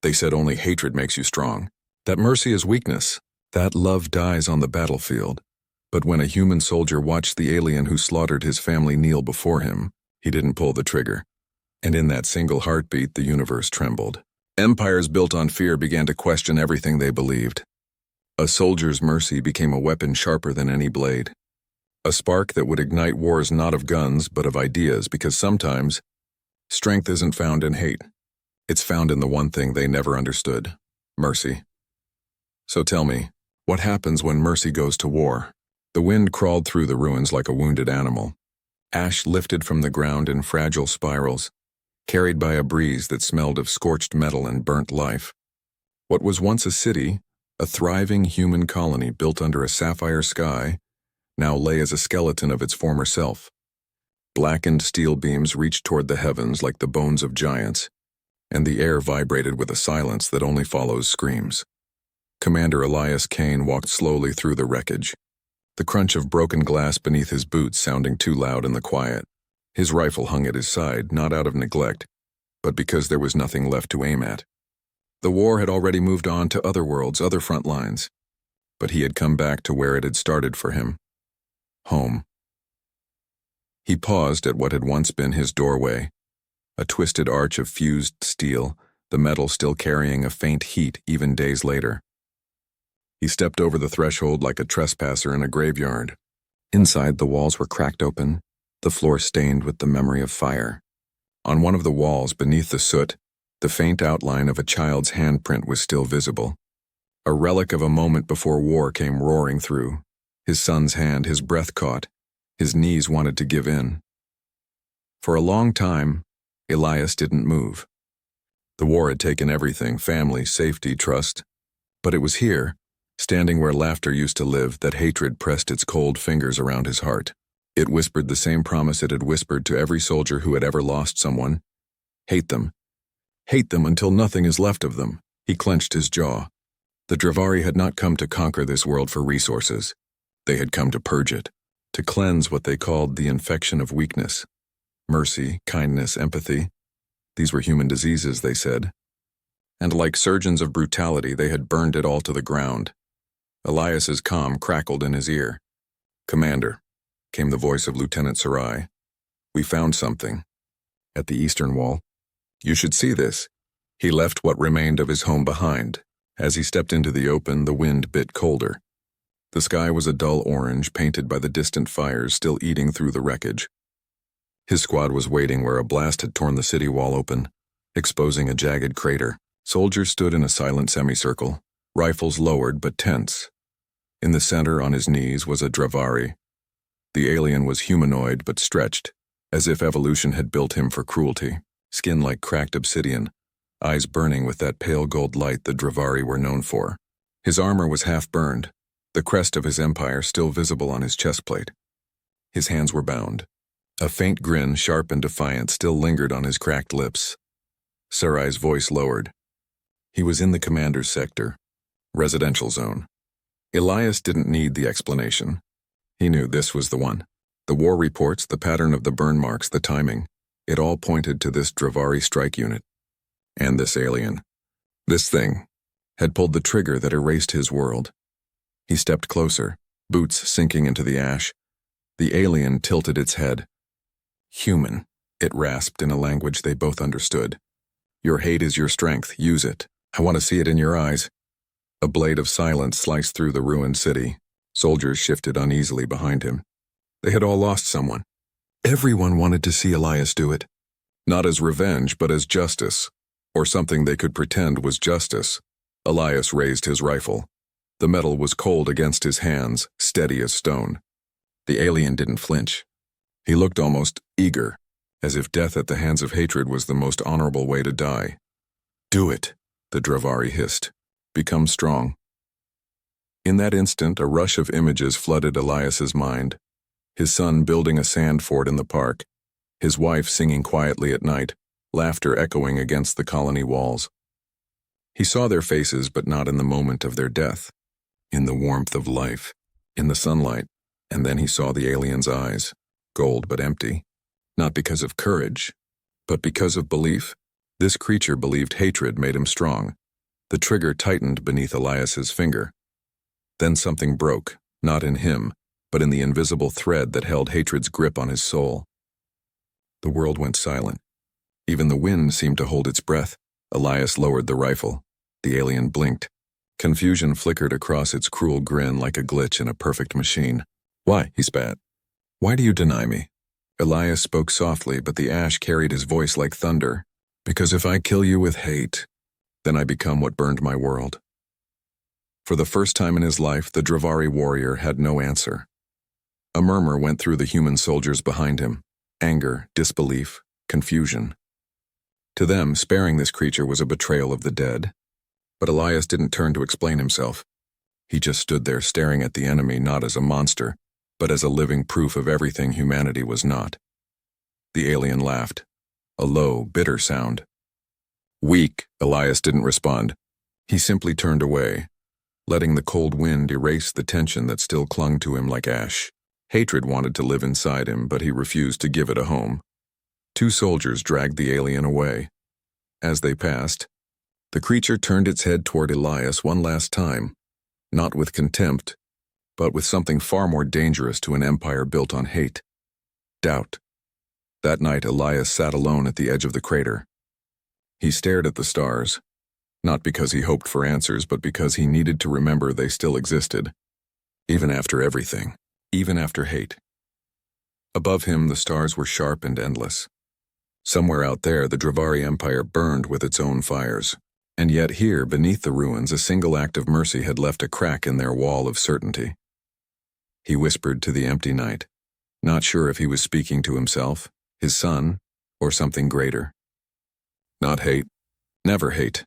They said only hatred makes you strong, that mercy is weakness, that love dies on the battlefield. But when a human soldier watched the alien who slaughtered his family kneel before him, he didn't pull the trigger. And in that single heartbeat, the universe trembled. Empires built on fear began to question everything they believed. A soldier's mercy became a weapon sharper than any blade. A spark that would ignite wars not of guns, but of ideas, because sometimes strength isn't found in hate. It's found in the one thing they never understood: mercy. So tell me, what happens when mercy goes to war? The wind crawled through the ruins like a wounded animal. Ash lifted from the ground in fragile spirals, carried by a breeze that smelled of scorched metal and burnt life. What was once a city, a thriving human colony built under a sapphire sky, now lay as a skeleton of its former self. Blackened steel beams reached toward the heavens like the bones of giants, and the air vibrated with a silence that only follows screams. Commander Elias Kane walked slowly through the wreckage, the crunch of broken glass beneath his boots sounding too loud in the quiet. His rifle hung at his side, not out of neglect, but because there was nothing left to aim at. The war had already moved on to other worlds, other front lines, but he had come back to where it had started for him: home. He paused at what had once been his doorway, a twisted arch of fused steel, the metal still carrying a faint heat even days later. He stepped over the threshold like a trespasser in a graveyard. Inside, the walls were cracked open, the floor stained with the memory of fire. On one of the walls, beneath the soot, the faint outline of a child's handprint was still visible, a relic of a moment before war came roaring through. His son's hand, his breath caught, his knees wanted to give in. For a long time, Elias didn't move. The war had taken everything: family, safety, trust. But it was here, standing where laughter used to live, that hatred pressed its cold fingers around his heart. It whispered the same promise it had whispered to every soldier who had ever lost someone: hate them. Hate them until nothing is left of them. He clenched his jaw. The Dravari had not come to conquer this world for resources. They had come to purge it, to cleanse what they called the infection of weakness. Mercy, kindness, empathy. These were human diseases, they said. And like surgeons of brutality, they had burned it all to the ground. Elias's calm crackled in his ear. "Commander," came the voice of Lieutenant Sarai, "we found something. At the eastern wall. You should see this." He left what remained of his home behind. As he stepped into the open, the wind bit colder. The sky was a dull orange, painted by the distant fires still eating through the wreckage. His squad was waiting where a blast had torn the city wall open, exposing a jagged crater. Soldiers stood in a silent semicircle, rifles lowered but tense. In the center, on his knees, was a Dravari. The alien was humanoid but stretched, as if evolution had built him for cruelty. Skin like cracked obsidian, eyes burning with that pale gold light the Dravari were known for. His armor was half burned, the crest of his empire still visible on his chest plate. His hands were bound. A faint grin, sharp and defiant, still lingered on his cracked lips. Sarai's voice lowered. He was in the commander's sector, residential zone. Elias didn't need the explanation. He knew this was the one. The war reports, the pattern of the burn marks, the timing, it all pointed to this Dravari strike unit. And this alien, this thing, had pulled the trigger that erased his world. He stepped closer, boots sinking into the ash. The alien tilted its head. "Human," it rasped in a language they both understood. "Your hate is your strength, use it. I want to see it in your eyes." A blade of silence sliced through the ruined city. Soldiers shifted uneasily behind him. They had all lost someone. Everyone wanted to see Elias do it. Not as revenge, but as justice, or something they could pretend was justice. Elias raised his rifle. The metal was cold against his hands, steady as stone. The alien didn't flinch. He looked almost eager, as if death at the hands of hatred was the most honorable way to die. "Do it," the Dravari hissed. "Become strong." In that instant, a rush of images flooded Elias's mind. His son building a sand fort in the park, his wife singing quietly at night, laughter echoing against the colony walls. He saw their faces, but not in the moment of their death, in the warmth of life, in the sunlight, and then he saw the alien's eyes, gold but empty, not because of courage, but because of belief. This creature believed hatred made him strong. The trigger tightened beneath Elias's finger. Then something broke, not in him, but in the invisible thread that held hatred's grip on his soul. The world went silent. Even the wind seemed to hold its breath. Elias lowered the rifle. The alien blinked. Confusion flickered across its cruel grin like a glitch in a perfect machine. "Why?" he spat. "Why do you deny me?" Elias spoke softly, but the ash carried his voice like thunder. "Because if I kill you with hate, then I become what burned my world." For the first time in his life, the Dravari warrior had no answer. A murmur went through the human soldiers behind him. Anger, disbelief, confusion. To them, sparing this creature was a betrayal of the dead. But Elias didn't turn to explain himself. He just stood there staring at the enemy not as a monster, but as a living proof of everything humanity was not. The alien laughed. A low, bitter sound. "Weak," Elias didn't respond. He simply turned away, letting the cold wind erase the tension that still clung to him like ash. Hatred wanted to live inside him, but he refused to give it a home. Two soldiers dragged the alien away. As they passed, the creature turned its head toward Elias one last time, not with contempt, but with something far more dangerous to an empire built on hate: doubt. That night, Elias sat alone at the edge of the crater. He stared at the stars, not because he hoped for answers, but because he needed to remember they still existed, even after everything, even after hate. Above him, the stars were sharp and endless. Somewhere out there, the Dravari Empire burned with its own fires. And yet here, beneath the ruins, a single act of mercy had left a crack in their wall of certainty. He whispered to the empty night, not sure if he was speaking to himself, his son, or something greater. "Not hate. Never hate."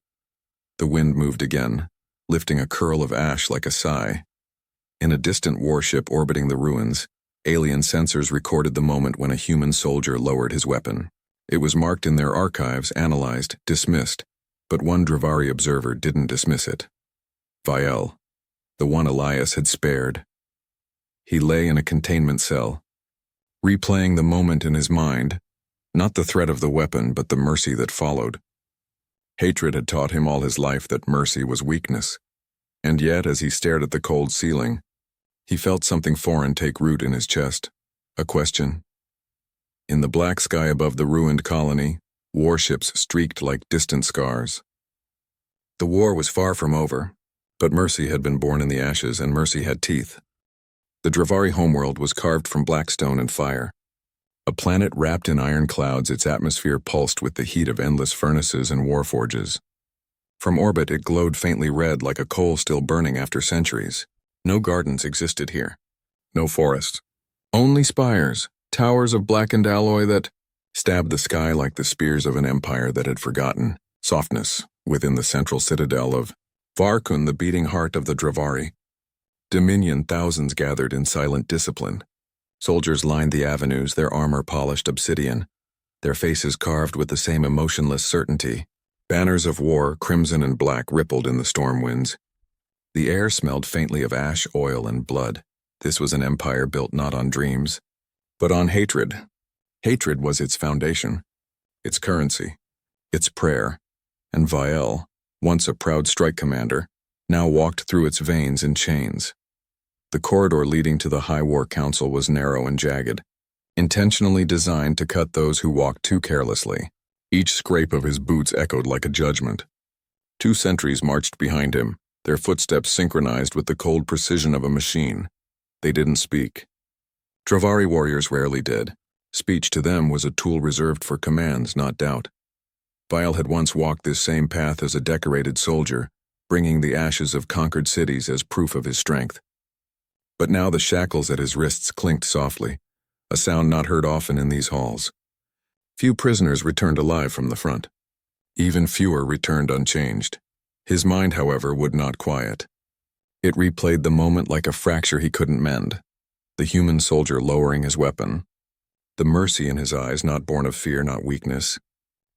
The wind moved again, lifting a curl of ash like a sigh. In a distant warship orbiting the ruins, alien sensors recorded the moment when a human soldier lowered his weapon. It was marked in their archives, analyzed, dismissed, but one Dravari observer didn't dismiss it. Viel, the one Elias had spared. He lay in a containment cell, replaying the moment in his mind, not the threat of the weapon, but the mercy that followed. Hatred had taught him all his life that mercy was weakness, and yet, as he stared at the cold ceiling, he felt something foreign take root in his chest, a question. In the black sky above the ruined colony, warships streaked like distant scars. The war was far from over, but mercy had been born in the ashes, and mercy had teeth. The Dravari homeworld was carved from black stone and fire. A planet wrapped in iron clouds, its atmosphere pulsed with the heat of endless furnaces and war forges. From orbit, it glowed faintly red like a coal still burning after centuries. No gardens existed here. No forests. Only spires, towers of blackened alloy that stabbed the sky like the spears of an empire that had forgotten softness within the central citadel of Varkun, the beating heart of the Dravari. Dominion, thousands gathered in silent discipline. Soldiers lined the avenues, their armor polished obsidian, their faces carved with the same emotionless certainty. Banners of war, crimson and black, rippled in the storm winds. The air smelled faintly of ash, oil, and blood. This was an empire built not on dreams, but on hatred. Hatred was its foundation, its currency, its prayer, and Viel, once a proud strike commander, now walked through its veins in chains. The corridor leading to the High War Council was narrow and jagged, intentionally designed to cut those who walked too carelessly. Each scrape of his boots echoed like a judgment. 2 sentries marched behind him, their footsteps synchronized with the cold precision of a machine. They didn't speak. Dravari warriors rarely did. Speech to them was a tool reserved for commands, not doubt. Viel had once walked this same path as a decorated soldier, bringing the ashes of conquered cities as proof of his strength. But now the shackles at his wrists clinked softly, a sound not heard often in these halls. Few prisoners returned alive from the front. Even fewer returned unchanged. His mind, however, would not quiet. It replayed the moment like a fracture he couldn't mend. The human soldier lowering his weapon. The mercy in his eyes, not born of fear, not weakness,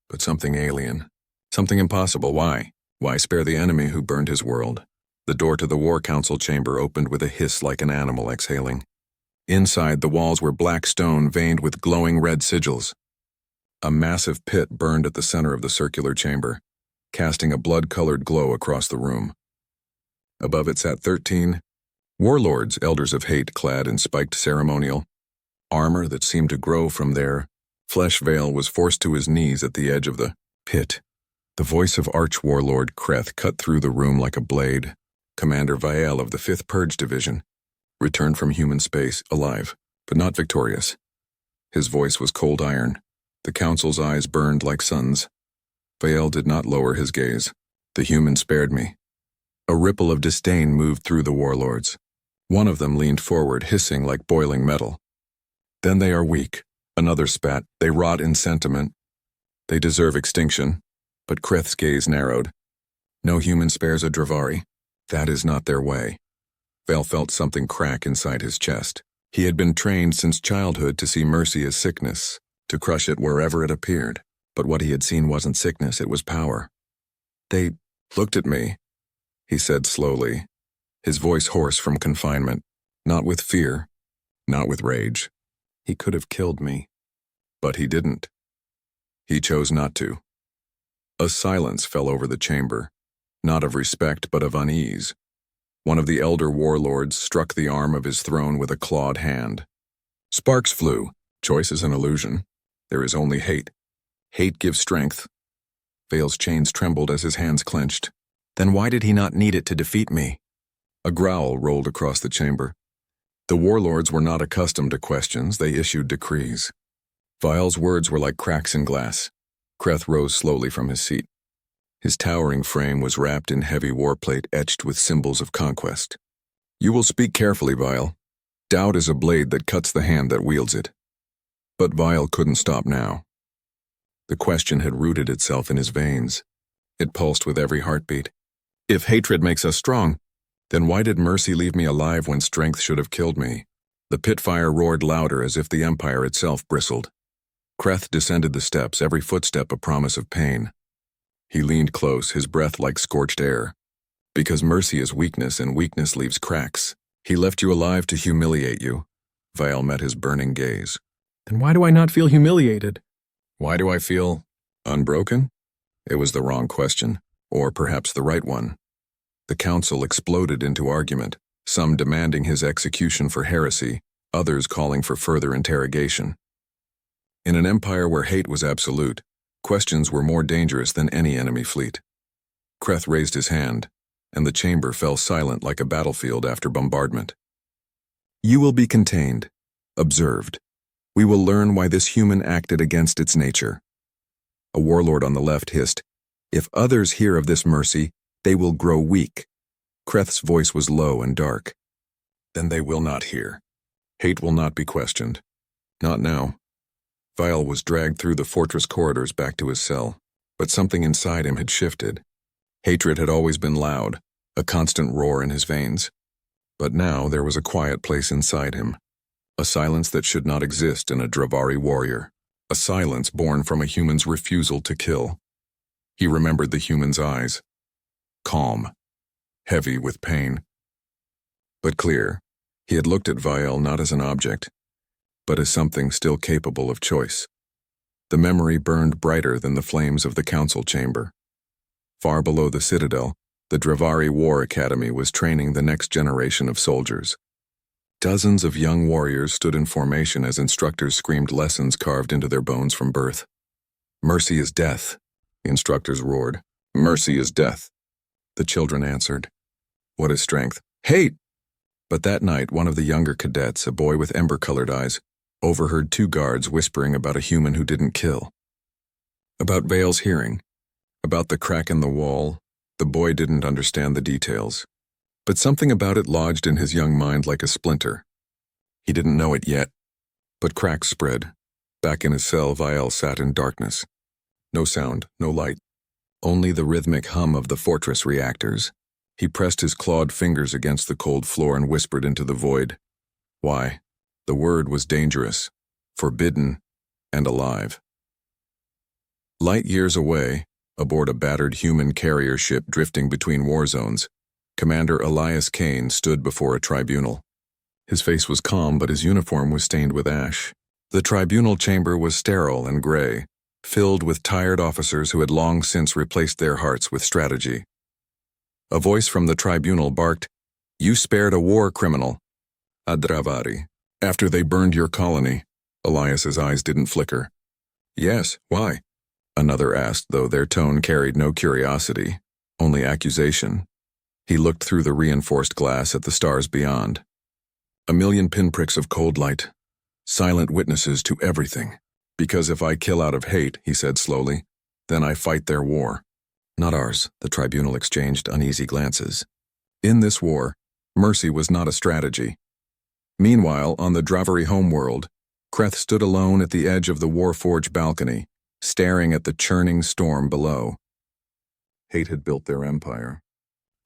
but something alien. Something impossible. Why? Why spare the enemy who burned his world? The door to the War Council chamber opened with a hiss like an animal exhaling. Inside, the walls were black stone veined with glowing red sigils. A massive pit burned at the center of the circular chamber, casting a blood-colored glow across the room. Above it sat 13 warlords, elders of hate, clad in spiked ceremonial armor that seemed to grow from their flesh. Veil was forced to his knees at the edge of the pit. The voice of Arch-Warlord Kreth cut through the room like a blade. Commander Veil of the 5th Purge Division returned from human space, alive, but not victorious. His voice was cold iron. The Council's eyes burned like suns. Veil did not lower his gaze. The human spared me. A ripple of disdain moved through the warlords. One of them leaned forward, hissing like boiling metal. Then they are weak. Another spat. They rot in sentiment. They deserve extinction. But Kreth's gaze narrowed. No human spares a Dravari. That is not their way. Veil felt something crack inside his chest. He had been trained since childhood to see mercy as sickness, to crush it wherever it appeared. But what he had seen wasn't sickness, it was power. They looked at me, he said slowly, his voice hoarse from confinement, not with fear, not with rage. He could have killed me, but he didn't. He chose not to. A silence fell over the chamber, not of respect but of unease. One of the elder warlords struck the arm of his throne with a clawed hand. Sparks flew. Choice is an illusion. There is only hate. Hate gives strength. Veil's chains trembled as his hands clenched. Then why did he not need it to defeat me? A growl rolled across the chamber. The warlords were not accustomed to questions, they issued decrees. Veil's words were like cracks in glass. Kreth rose slowly from his seat. His towering frame was wrapped in heavy warplate etched with symbols of conquest. You will speak carefully, Veil. Doubt is a blade that cuts the hand that wields it. But Veil couldn't stop now. The question had rooted itself in his veins. It pulsed with every heartbeat. If hatred makes us strong, then why did mercy leave me alive when strength should have killed me? The pit fire roared louder as if the Empire itself bristled. Kreth descended the steps, every footstep a promise of pain. He leaned close, his breath like scorched air. Because mercy is weakness and weakness leaves cracks. He left you alive to humiliate you. Veil met his burning gaze. Then why do I not feel humiliated? Why do I feel unbroken? It was the wrong question, or perhaps the right one. The council exploded into argument, some demanding his execution for heresy, others calling for further interrogation. In an empire where hate was absolute, questions were more dangerous than any enemy fleet. Kreth raised his hand, and the chamber fell silent like a battlefield after bombardment. You will be contained, observed. We will learn why this human acted against its nature. A warlord on the left hissed, If others hear of this mercy, they will grow weak. Kreth's voice was low and dark. Then they will not hear. Hate will not be questioned. Not now. Veil was dragged through the fortress corridors back to his cell, but something inside him had shifted. Hatred had always been loud, a constant roar in his veins. But now there was a quiet place inside him, a silence that should not exist in a Dravari warrior, a silence born from a human's refusal to kill. He remembered the human's eyes, calm, heavy with pain. But clear, he had looked at Veil not as an object, but as something still capable of choice. The memory burned brighter than the flames of the council chamber. Far below the citadel, the Dravari War Academy was training the next generation of soldiers. Dozens of young warriors stood in formation as instructors screamed lessons carved into their bones from birth. Mercy is death, the instructors roared. Mercy is death. The children answered. What is strength? Hate! But that night, one of the younger cadets, a boy with ember-colored eyes, overheard two guards whispering about a human who didn't kill. About Veil's hearing, about the crack in the wall. The boy didn't understand the details, but something about it lodged in his young mind like a splinter. He didn't know it yet, but cracks spread. Back in his cell, Veil sat in darkness. No sound, no light, only the rhythmic hum of the fortress reactors. He pressed his clawed fingers against the cold floor and whispered into the void. Why? The word was dangerous, forbidden, and alive. Light years away, aboard a battered human carrier ship drifting between war zones, Commander Elias Kane stood before a tribunal. His face was calm, but his uniform was stained with ash. The tribunal chamber was sterile and gray, filled with tired officers who had long since replaced their hearts with strategy. A voice from the tribunal barked, "You spared a war criminal, Adravari, after they burned your colony." Elias's eyes didn't flicker. "Yes, why?" another asked, though their tone carried no curiosity, only accusation. He looked through the reinforced glass at the stars beyond. A million pinpricks of cold light, silent witnesses to everything. "Because if I kill out of hate," he said slowly, "then I fight their war. Not ours." The tribunal exchanged uneasy glances. In this war, mercy was not a strategy. Meanwhile, on the Dravari homeworld, Kreth stood alone at the edge of the Warforged balcony, staring at the churning storm below. Hate had built their empire.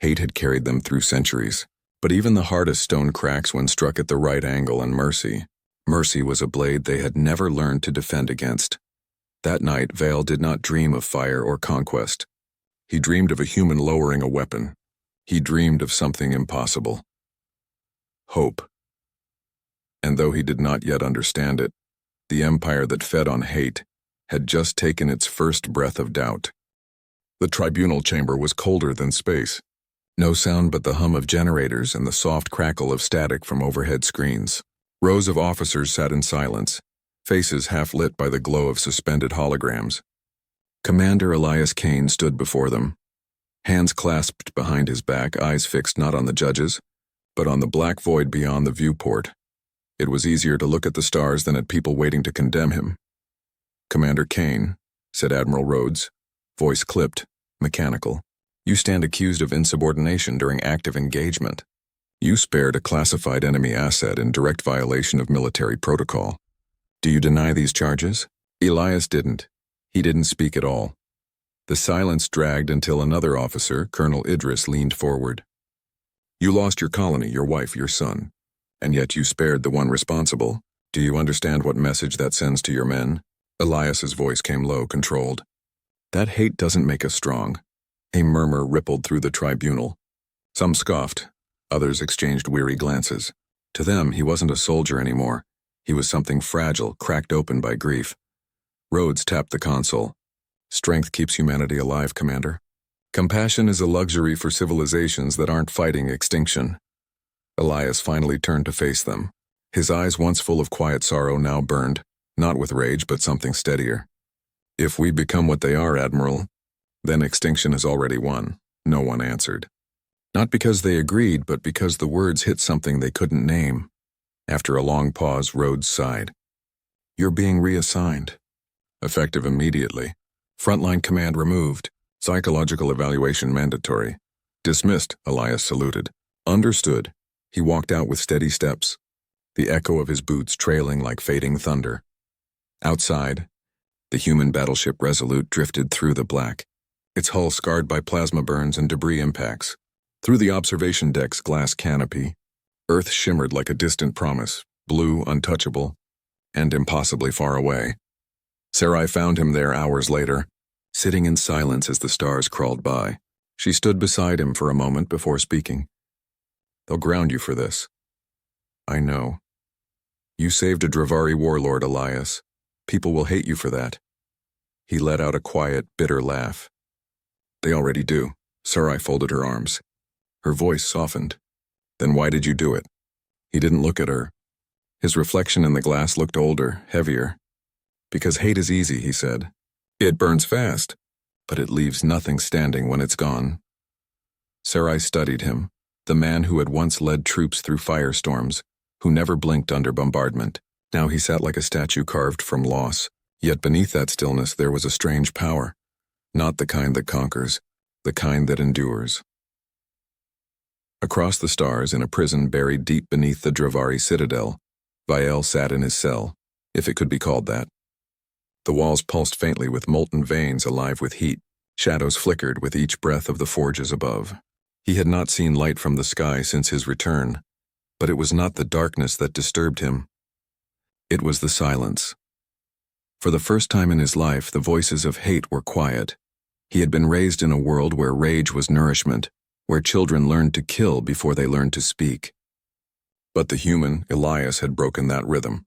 Hate had carried them through centuries, but even the hardest stone cracks when struck at the right angle, and mercy was a blade they had never learned to defend against. That night, Veil did not dream of fire or conquest. He dreamed of a human lowering a weapon. He dreamed of something impossible. Hope. And though he did not yet understand it, the empire that fed on hate had just taken its first breath of doubt. The tribunal chamber was colder than space. No sound but the hum of generators and the soft crackle of static from overhead screens. Rows of officers sat in silence, faces half lit by the glow of suspended holograms. Commander Elias Kane stood before them, hands clasped behind his back, eyes fixed not on the judges, but on the black void beyond the viewport. It was easier to look at the stars than at people waiting to condemn him. "Commander Kane," said Admiral Rhodes, voice clipped, mechanical, "you stand accused of insubordination during active engagement. You spared a classified enemy asset in direct violation of military protocol. Do you deny these charges?" Elias didn't. He didn't speak at all. The silence dragged until another officer, Colonel Idris, leaned forward. "You lost your colony, your wife, your son, and yet you spared the one responsible. Do you understand what message that sends to your men?" Elias's voice came low, controlled. "That hate doesn't make us strong." A murmur rippled through the tribunal. Some scoffed, others exchanged weary glances. To them, he wasn't a soldier anymore. He was something fragile, cracked open by grief. Rhodes tapped the console. "Strength keeps humanity alive, Commander. Compassion is a luxury for civilizations that aren't fighting extinction." Elias finally turned to face them. His eyes, once full of quiet sorrow, now burned, not with rage but something steadier. "If we become what they are, Admiral, then extinction is already won." No one answered. Not because they agreed, but because the words hit something they couldn't name. After a long pause, Rhodes sighed. "You're being reassigned. Effective immediately. Frontline command removed. Psychological evaluation mandatory." "Dismissed," Elias saluted. "Understood." He walked out with steady steps, the echo of his boots trailing like fading thunder. Outside, the human battleship Resolute drifted through the black, its hull scarred by plasma burns and debris impacts. Through the observation deck's glass canopy, Earth shimmered like a distant promise, blue, untouchable, and impossibly far away. Sarai found him there hours later, sitting in silence as the stars crawled by. She stood beside him for a moment before speaking. "They'll ground you for this." "I know. You saved a Dravari warlord, Elias. People will hate you for that." He let out a quiet, bitter laugh. "They already do." Sarai folded her arms. Her voice softened. "Then why did you do it?" He didn't look at her. His reflection in the glass looked older, heavier. "Because hate is easy," he said. "It burns fast, but it leaves nothing standing when it's gone." Sarai studied him, the man who had once led troops through firestorms, who never blinked under bombardment. Now he sat like a statue carved from loss. Yet beneath that stillness there was a strange power, not the kind that conquers, the kind that endures. Across the stars, in a prison buried deep beneath the Dravari citadel, Vael sat in his cell, if it could be called that. The walls pulsed faintly with molten veins alive with heat. Shadows flickered with each breath of the forges above. He had not seen light from the sky since his return, but it was not the darkness that disturbed him. It was the silence. For the first time in his life, the voices of hate were quiet. He had been raised in a world where rage was nourishment, where children learned to kill before they learned to speak. But the human, Elias, had broken that rhythm.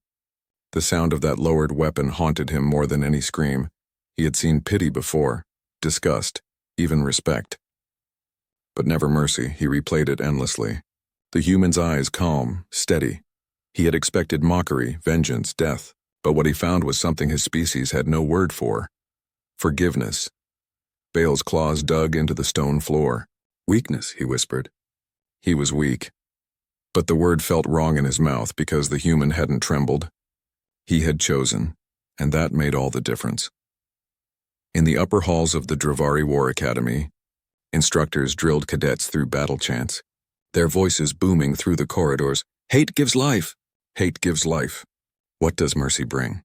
The sound of that lowered weapon haunted him more than any scream. He had seen pity before, disgust, even respect. But never mercy. He replayed it endlessly. The human's eyes calm, steady. He had expected mockery, vengeance, death, but what he found was something his species had no word for. Forgiveness. Bale's claws dug into the stone floor. Weakness, he whispered. He was weak. But the word felt wrong in his mouth because the human hadn't trembled. He had chosen, and that made all the difference. In the upper halls of the HFY War Academy, instructors drilled cadets through battle chants, their voices booming through the corridors. Hate gives life. Hate gives life. What does mercy bring?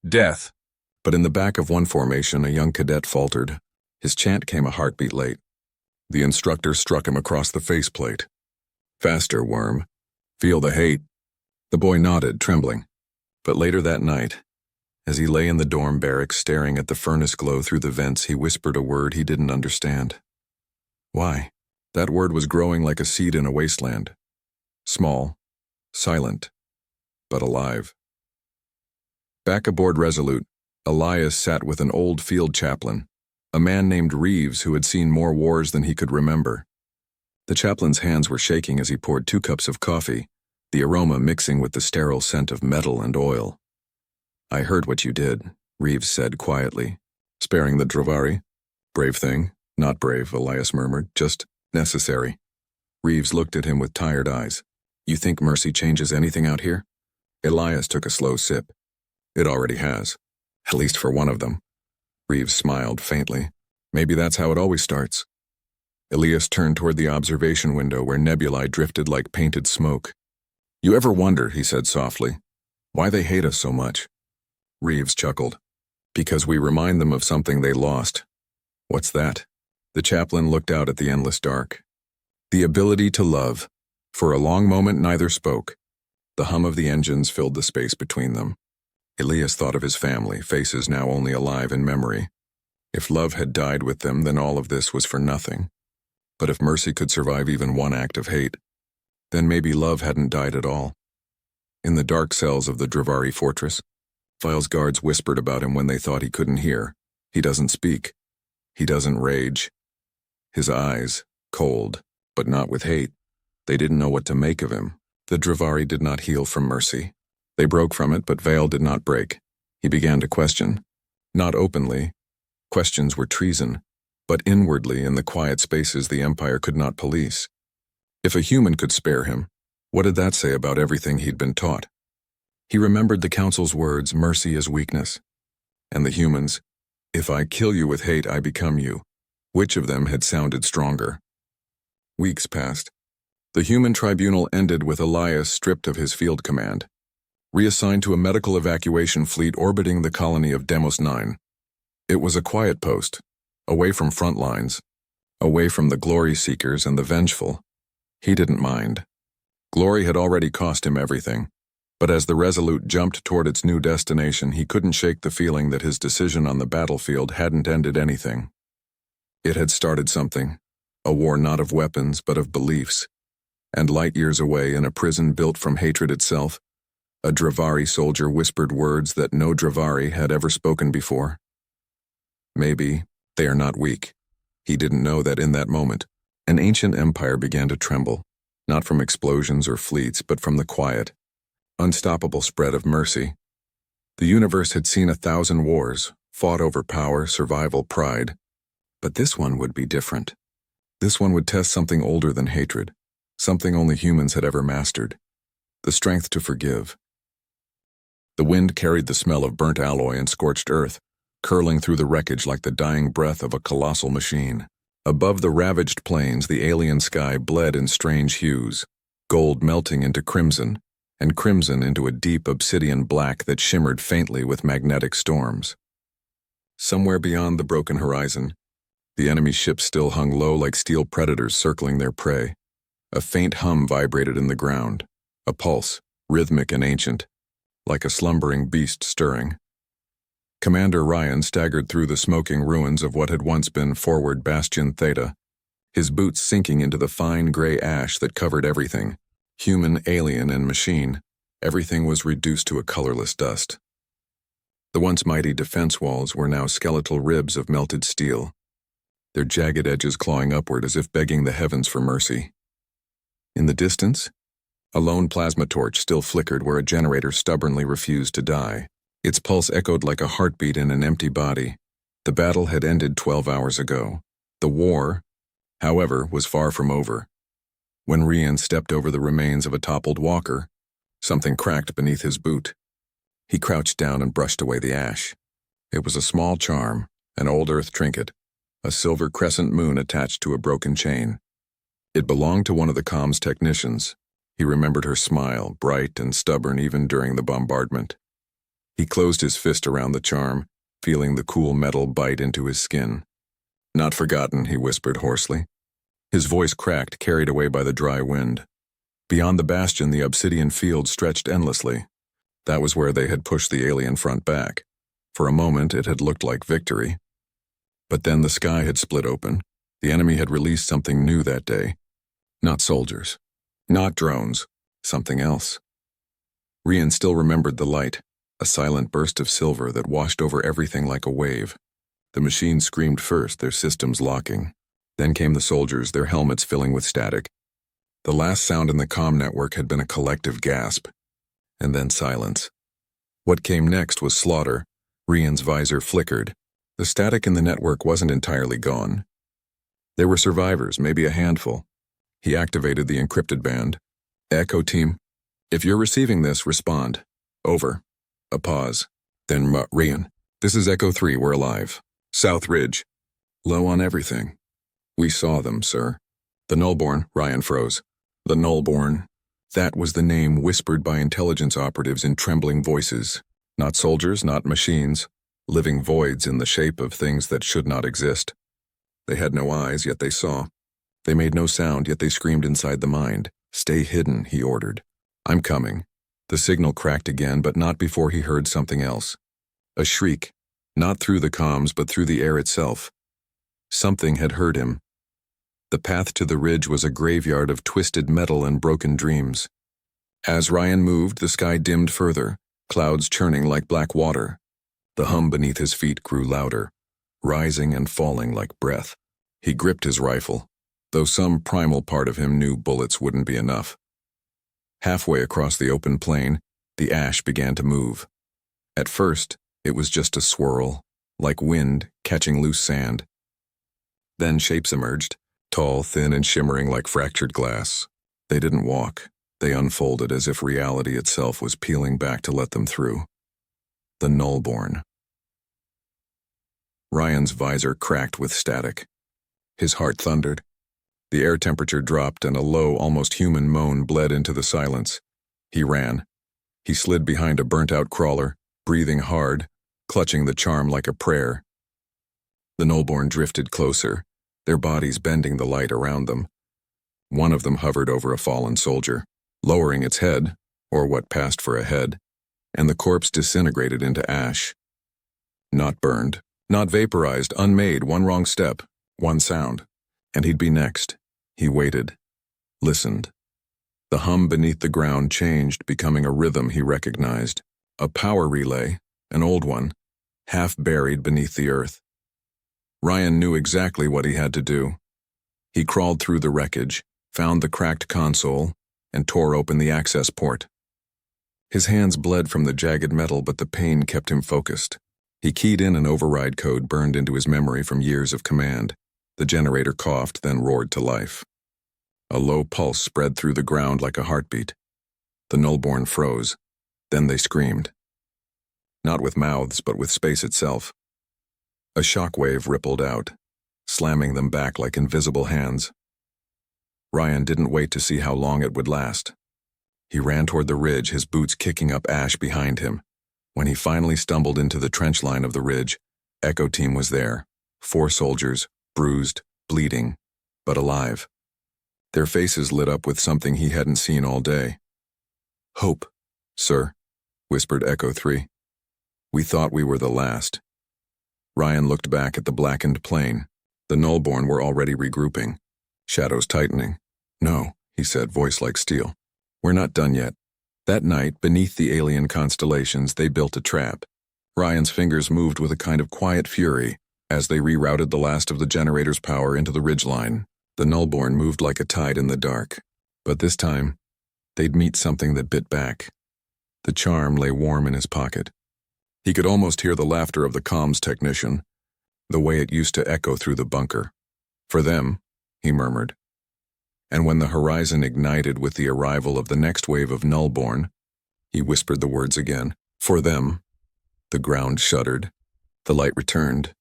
Death. But in the back of one formation, a young cadet faltered. His chant came a heartbeat late. The instructor struck him across the faceplate. Faster, worm. Feel the hate. The boy nodded, trembling. But later that night, as he lay in the dorm barracks staring at the furnace glow through the vents, he whispered a word he didn't understand. Why? That word was growing like a seed in a wasteland. Small, silent, but alive. Back aboard Resolute, Elias sat with an old field chaplain, a man named Reeves who had seen more wars than he could remember. The chaplain's hands were shaking as he poured 2 cups of coffee, the aroma mixing with the sterile scent of metal and oil. I heard what you did, Reeves said quietly. Sparing the HFY? Brave thing. Not brave, Elias murmured, just necessary. Reeves looked at him with tired eyes. You think mercy changes anything out here? Elias took a slow sip. It already has. At least for one of them. Reeves smiled faintly. Maybe that's how it always starts. Elias turned toward the observation window where nebulae drifted like painted smoke. You ever wonder, he said softly, why they hate us so much? Reeves chuckled. Because we remind them of something they lost. What's that? The chaplain looked out at the endless dark. The ability to love. For a long moment neither spoke. The hum of the engines filled the space between them. Elias thought of his family, faces now only alive in memory. If love had died with them, then all of this was for nothing. But if mercy could survive even one act of hate, then maybe love hadn't died at all. In the dark cells of the HFY fortress, File's guards whispered about him when they thought he couldn't hear. He doesn't speak. He doesn't rage. His eyes, cold, but not with hate. They didn't know what to make of him. The HFY did not heal from mercy. They broke from it, but Veil did not break. He began to question. Not openly. Questions were treason. But inwardly, in the quiet spaces the Empire could not police. If a human could spare him, what did that say about everything he'd been taught? He remembered the Council's words, mercy is weakness. And the humans, if I kill you with hate, I become you. Which of them had sounded stronger? Weeks passed. The human tribunal ended with Elias stripped of his field command, reassigned to a medical evacuation fleet orbiting the colony of Demos 9. It was a quiet post, away from front lines, away from the glory seekers and the vengeful. He didn't mind. Glory had already cost him everything, but as the Resolute jumped toward its new destination, he couldn't shake the feeling that his decision on the battlefield hadn't ended anything. It had started something, a war not of weapons but of beliefs, and light years away in a prison built from hatred itself, a HFY soldier whispered words that no HFY had ever spoken before. Maybe they are not weak. He didn't know that in that moment, an ancient empire began to tremble, not from explosions or fleets, but from the quiet, unstoppable spread of mercy. The universe had seen 1,000 wars, fought over power, survival, pride. But this one would be different. This one would test something older than hatred, something only humans had ever mastered, the strength to forgive. The wind carried the smell of burnt alloy and scorched earth, curling through the wreckage like the dying breath of a colossal machine. Above the ravaged plains, the alien sky bled in strange hues, gold melting into crimson, and crimson into a deep obsidian black that shimmered faintly with magnetic storms. Somewhere beyond the broken horizon, the enemy ships still hung low like steel predators circling their prey. A faint hum vibrated in the ground, a pulse, rhythmic and ancient, like a slumbering beast stirring. Commander Ryan staggered through the smoking ruins of what had once been Forward Bastion Theta, his boots sinking into the fine gray ash that covered everything. Human, alien, and machine, everything was reduced to a colorless dust. The once mighty defense walls were now skeletal ribs of melted steel, their jagged edges clawing upward as if begging the heavens for mercy. In the distance, a lone plasma torch still flickered where a generator stubbornly refused to die. Its pulse echoed like a heartbeat in an empty body. The battle had ended 12 hours ago. The war, however, was far from over. When Rian stepped over the remains of a toppled walker, something cracked beneath his boot. He crouched down and brushed away the ash. It was a small charm, an old earth trinket, a silver crescent moon attached to a broken chain. It belonged to one of the comms technicians. He remembered her smile, bright and stubborn even during the bombardment. He closed his fist around the charm, feeling the cool metal bite into his skin. "Not forgotten," he whispered hoarsely. His voice cracked, carried away by the dry wind. Beyond the bastion, the obsidian field stretched endlessly. That was where they had pushed the alien front back. For a moment, it had looked like victory. But then the sky had split open. The enemy had released something new that day. Not soldiers. Not drones. Something else. Rian still remembered the light, a silent burst of silver that washed over everything like a wave. The machines screamed first, their systems locking. Then came the soldiers, their helmets filling with static. The last sound in the comm network had been a collective gasp. And then silence. What came next was slaughter. Rian's visor flickered. The static in the network wasn't entirely gone. There were survivors, maybe a handful. He activated the encrypted band. "Echo team, if you're receiving this, respond. Over." A pause. Then, "Rian, this is Echo 3, we're alive. South Ridge. Low on everything." "We saw them, sir." "The Nullborn," Rian froze. "The Nullborn." That was the name whispered by intelligence operatives in trembling voices. Not soldiers, not machines. Living voids in the shape of things that should not exist. They had no eyes, yet they saw. They made no sound, yet they screamed inside the mind. "Stay hidden," he ordered. "I'm coming." The signal cracked again, but not before he heard something else. A shriek, not through the comms, but through the air itself. Something had heard him. The path to the ridge was a graveyard of twisted metal and broken dreams. As Rian moved, the sky dimmed further, clouds churning like black water. The hum beneath his feet grew louder, rising and falling like breath. He gripped his rifle, though some primal part of him knew bullets wouldn't be enough. Halfway across the open plain, the ash began to move. At first, it was just a swirl, like wind catching loose sand. Then shapes emerged, tall, thin, and shimmering like fractured glass. They didn't walk. They unfolded as if reality itself was peeling back to let them through. The Nullborn. Rian's visor cracked with static. His heart thundered. The air temperature dropped and a low, almost human moan bled into the silence. He ran. He slid behind a burnt-out crawler, breathing hard, clutching the charm like a prayer. The Nullborn drifted closer, their bodies bending the light around them. One of them hovered over a fallen soldier, lowering its head, or what passed for a head, and the corpse disintegrated into ash. Not burned, not vaporized, unmade, one wrong step, one sound, and he'd be next. He waited, listened. The hum beneath the ground changed, becoming a rhythm he recognized. A power relay, an old one, half buried beneath the earth. Rian knew exactly what he had to do. He crawled through the wreckage, found the cracked console, and tore open the access port. His hands bled from the jagged metal, but the pain kept him focused. He keyed in an override code burned into his memory from years of command. The generator coughed, then roared to life. A low pulse spread through the ground like a heartbeat. The Nullborn froze. Then they screamed. Not with mouths, but with space itself. A shockwave rippled out, slamming them back like invisible hands. Rian didn't wait to see how long it would last. He ran toward the ridge, his boots kicking up ash behind him. When he finally stumbled into the trench line of the ridge, Echo Team was there. 4 soldiers, bruised, bleeding, but alive. Their faces lit up with something he hadn't seen all day. "Hope, sir," whispered Echo 3. "We thought we were the last." Rian looked back at the blackened plain. The Nullborn were already regrouping, shadows tightening. "No," he said, voice like steel. "We're not done yet." That night, beneath the alien constellations, they built a trap. Ryan's fingers moved with a kind of quiet fury as they rerouted the last of the generator's power into the ridgeline. The Nullborn moved like a tide in the dark. But this time, they'd meet something that bit back. The charm lay warm in his pocket. He could almost hear the laughter of the comms technician, the way it used to echo through the bunker. For them, he murmured. And when the horizon ignited with the arrival of the next wave of Nullborn, he whispered the words again. For them. The ground shuddered. The light returned.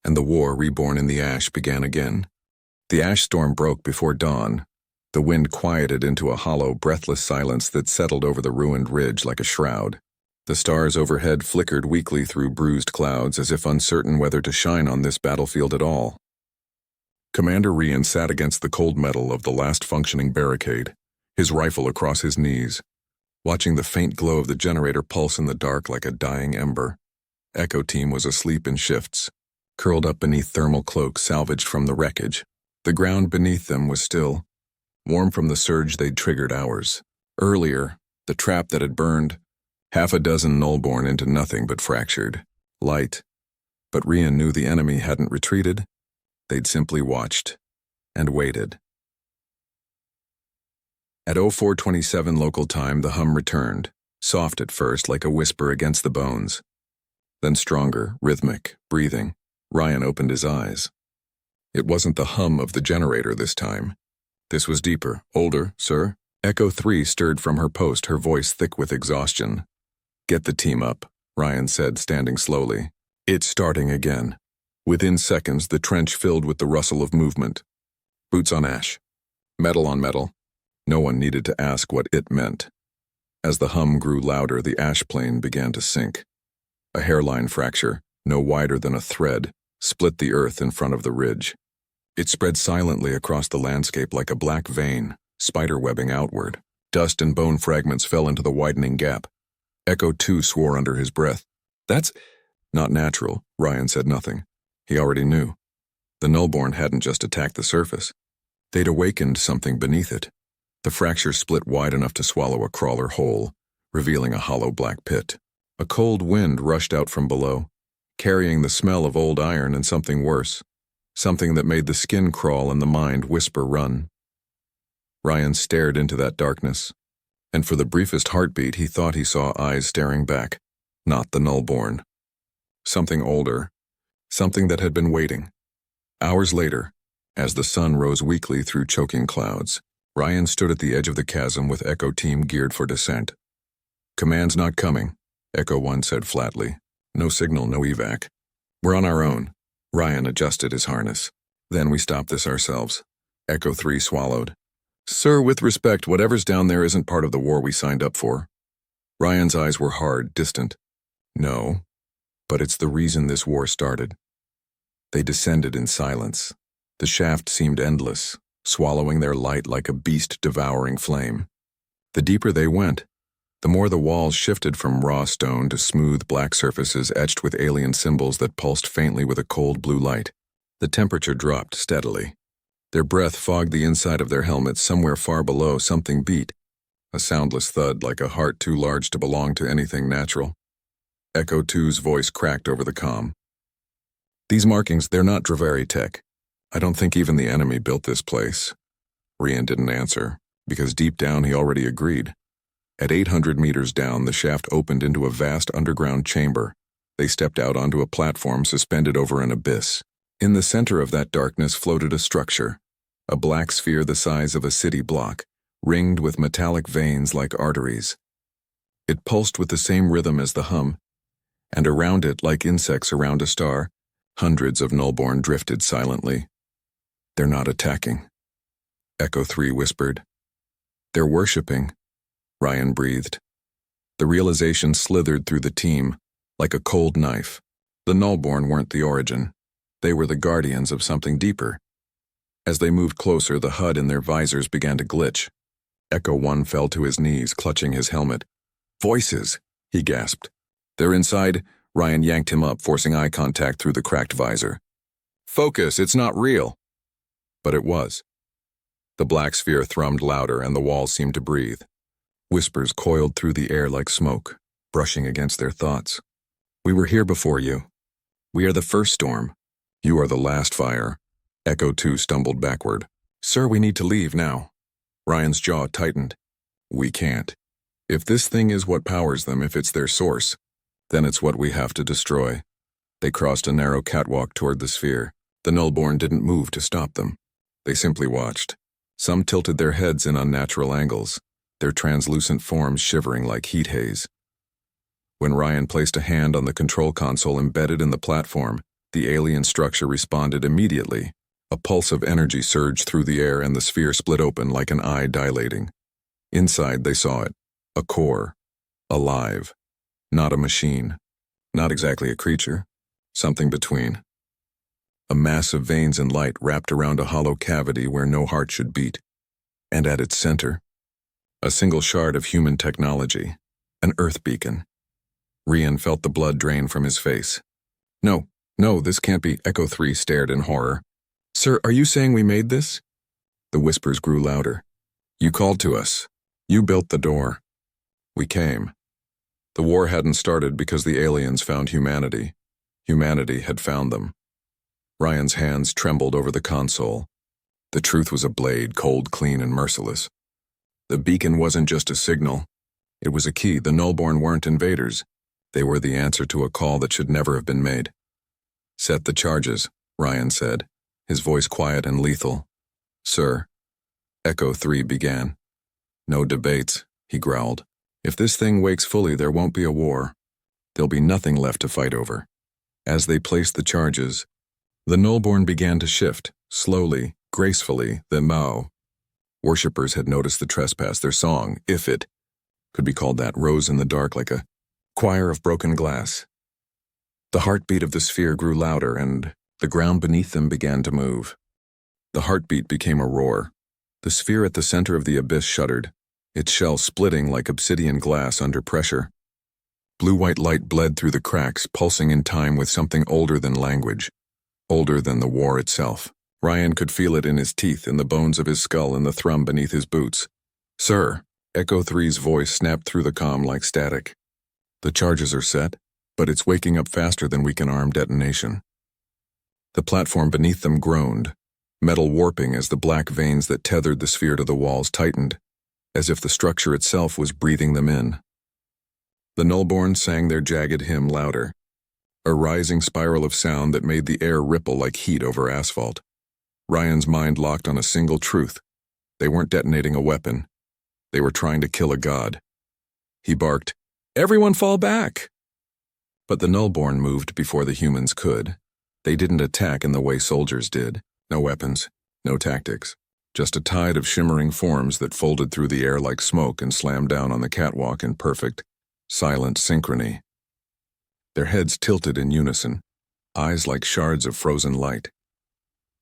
And the war reborn in the ash began again. The ash storm broke before dawn. The wind quieted into a hollow, breathless silence that settled over the ruined ridge like a shroud. The stars overhead flickered weakly through bruised clouds as if uncertain whether to shine on this battlefield at all. Commander Rian sat against the cold metal of the last functioning barricade, his rifle across his knees, watching the faint glow of the generator pulse in the dark like a dying ember. Echo Team was asleep in shifts, curled up beneath thermal cloaks salvaged from the wreckage. The ground beneath them was still, warm from the surge they'd triggered hours. Earlier, the trap that had burned half a dozen Nullborn into nothing but fractured, light. But Rian knew the enemy hadn't retreated. They'd simply watched and waited. At 0427 local time, the hum returned, soft at first like a whisper against the bones. Then stronger, rhythmic, breathing. Ryan opened his eyes. It wasn't the hum of the generator this time. This was deeper. Older, sir? Echo 3 stirred from her post, her voice thick with exhaustion. Get the team up, Ryan said, standing slowly. It's starting again. Within seconds, the trench filled with the rustle of movement. Boots on ash. Metal on metal. No one needed to ask what it meant. As the hum grew louder, the ash plane began to sink. A hairline fracture, no wider than a thread, split the earth in front of the ridge. It spread silently across the landscape like a black vein, spiderwebbing outward. Dust and bone fragments fell into the widening gap. Echo 2 swore under his breath. That's not natural. Ryan said nothing. He already knew. The Nullborn hadn't just attacked the surface. They'd awakened something beneath it. The fracture split wide enough to swallow a crawler whole, revealing a hollow black pit. A cold wind rushed out from below, carrying the smell of old iron and something worse, something that made the skin crawl and the mind whisper run. Ryan stared into that darkness, and for the briefest heartbeat he thought he saw eyes staring back, not the Nullborn. Something older, something that had been waiting. Hours later, as the sun rose weakly through choking clouds, Ryan stood at the edge of the chasm with Echo Team geared for descent. Command's not coming, Echo 1 said flatly. No signal, no evac. We're on our own. Ryan adjusted his harness. Then we stop this ourselves. Echo 3 swallowed. Sir, with respect, whatever's down there isn't part of the war we signed up for. Ryan's eyes were hard, distant. No, but it's the reason this war started. They descended in silence. The shaft seemed endless, swallowing their light like a beast devouring flame. The deeper they went, the more the walls shifted from raw stone to smooth black surfaces etched with alien symbols that pulsed faintly with a cold blue light. The temperature dropped steadily. Their breath fogged the inside of their helmets. Somewhere far below, something beat. A soundless thud like a heart too large to belong to anything natural. Echo 2's voice cracked over the comm. These markings, they're not Dravari tech. I don't think even the enemy built this place. Rian didn't answer, because deep down he already agreed. At 800 meters down, the shaft opened into a vast underground chamber. They stepped out onto a platform suspended over an abyss. In the center of that darkness floated a structure, a black sphere the size of a city block, ringed with metallic veins like arteries. It pulsed with the same rhythm as the hum, and around it, like insects around a star, hundreds of Nullborn drifted silently. They're not attacking, Echo 3 whispered. They're worshipping, Ryan breathed. The realization slithered through the team, like a cold knife. The Nullborn weren't the origin. They were the guardians of something deeper. As they moved closer, the HUD in their visors began to glitch. Echo 1 fell to his knees, clutching his helmet. Voices, he gasped. They're inside. Ryan yanked him up, forcing eye contact through the cracked visor. Focus, it's not real. But it was. The black sphere thrummed louder, and the walls seemed to breathe. Whispers coiled through the air like smoke, brushing against their thoughts. We were here before you. We are the first storm. You are the last fire. Echo 2 stumbled backward. Sir, we need to leave now. Ryan's jaw tightened. We can't. If this thing is what powers them, if it's their source, then it's what we have to destroy. They crossed a narrow catwalk toward the sphere. The Nullborn didn't move to stop them. They simply watched. Some tilted their heads in unnatural angles, their translucent forms shivering like heat haze. When Ryan placed a hand on the control console embedded in the platform, the alien structure responded immediately. A pulse of energy surged through the air and the sphere split open like an eye dilating. Inside they saw it. A core. Alive. Not a machine. Not exactly a creature. Something between. A mass of veins and light wrapped around a hollow cavity where no heart should beat. And at its center, a single shard of human technology. An Earth beacon. Ryan felt the blood drain from his face. No, this can't be. Echo 3 stared in horror. Sir, are you saying we made this? The whispers grew louder. You called to us. You built the door. We came. The war hadn't started because the aliens found humanity. Humanity had found them. Ryan's hands trembled over the console. The truth was a blade, cold, clean, and merciless. The beacon wasn't just a signal. It was a key. The Nullborn weren't invaders. They were the answer to a call that should never have been made. Set the charges, Ryan said, his voice quiet and lethal. Sir. Echo 3 began. No debates, he growled. If this thing wakes fully, there won't be a war. There'll be nothing left to fight over. As they placed the charges, the Nullborn began to shift, slowly, gracefully, then Mao. Worshippers had noticed the trespass. Their song, if it could be called that, rose in the dark like a choir of broken glass. The heartbeat of the sphere grew louder, and the ground beneath them began to move. The heartbeat became a roar. The sphere at the center of the abyss shuddered, its shell splitting like obsidian glass under pressure. Blue-white light bled through the cracks, pulsing in time with something older than language, older than the war itself. Ryan could feel it in his teeth, in the bones of his skull, in the thrum beneath his boots. Sir, Echo 3's voice snapped through the comm like static. The charges are set, but it's waking up faster than we can arm detonation. The platform beneath them groaned, metal warping as the black veins that tethered the sphere to the walls tightened, as if the structure itself was breathing them in. The Nullborn sang their jagged hymn louder, a rising spiral of sound that made the air ripple like heat over asphalt. Ryan's mind locked on a single truth. They weren't detonating a weapon. They were trying to kill a god. He barked, "Everyone fall back!" But the Nullborn moved before the humans could. They didn't attack in the way soldiers did. No weapons, no tactics. Just a tide of shimmering forms that folded through the air like smoke and slammed down on the catwalk in perfect, silent synchrony. Their heads tilted in unison, eyes like shards of frozen light.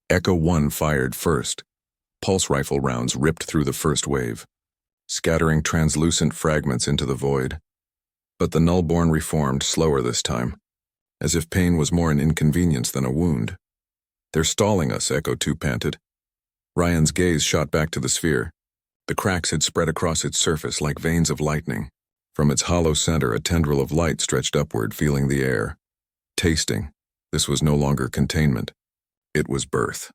Echo 1 fired first. Pulse rifle rounds ripped through the first wave, scattering translucent fragments into the void. But the Nullborn reformed slower this time, as if pain was more an inconvenience than a wound. They're stalling us, Echo 2 panted. Ryan's gaze shot back to the sphere. The cracks had spread across its surface like veins of lightning. From its hollow center, a tendril of light stretched upward, feeling the air. Tasting. This was no longer containment. It was birth.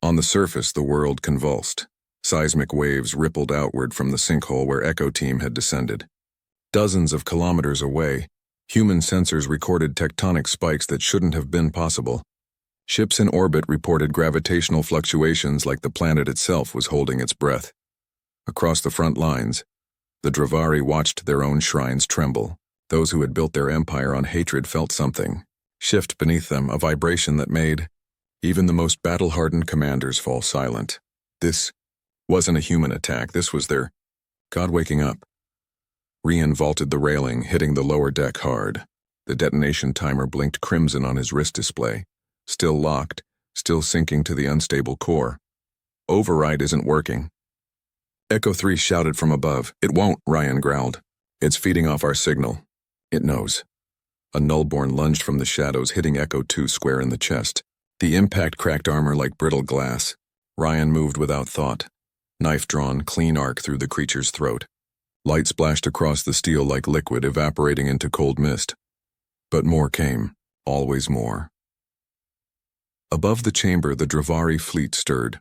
On the surface, the world convulsed. Seismic waves rippled outward from the sinkhole where Echo Team had descended. Dozens of kilometers away, human sensors recorded tectonic spikes that shouldn't have been possible. Ships in orbit reported gravitational fluctuations like the planet itself was holding its breath. Across the front lines, the Dravari watched their own shrines tremble. Those who had built their empire on hatred felt something shift beneath them, a vibration that made even the most battle-hardened commanders fall silent. This wasn't a human attack. This was their God waking up. Ryan vaulted the railing, hitting the lower deck hard. The detonation timer blinked crimson on his wrist display. Still locked, still sinking to the unstable core. Override isn't working. Echo 3 shouted from above. It won't, Ryan growled. It's feeding off our signal. It knows. A Nullborn lunged from the shadows, hitting Echo 2 square in the chest. The impact cracked armor like brittle glass. Ryan moved without thought. Knife drawn, clean arc through the creature's throat. Light splashed across the steel like liquid, evaporating into cold mist. But more came, always more. Above the chamber, the Dravari fleet stirred.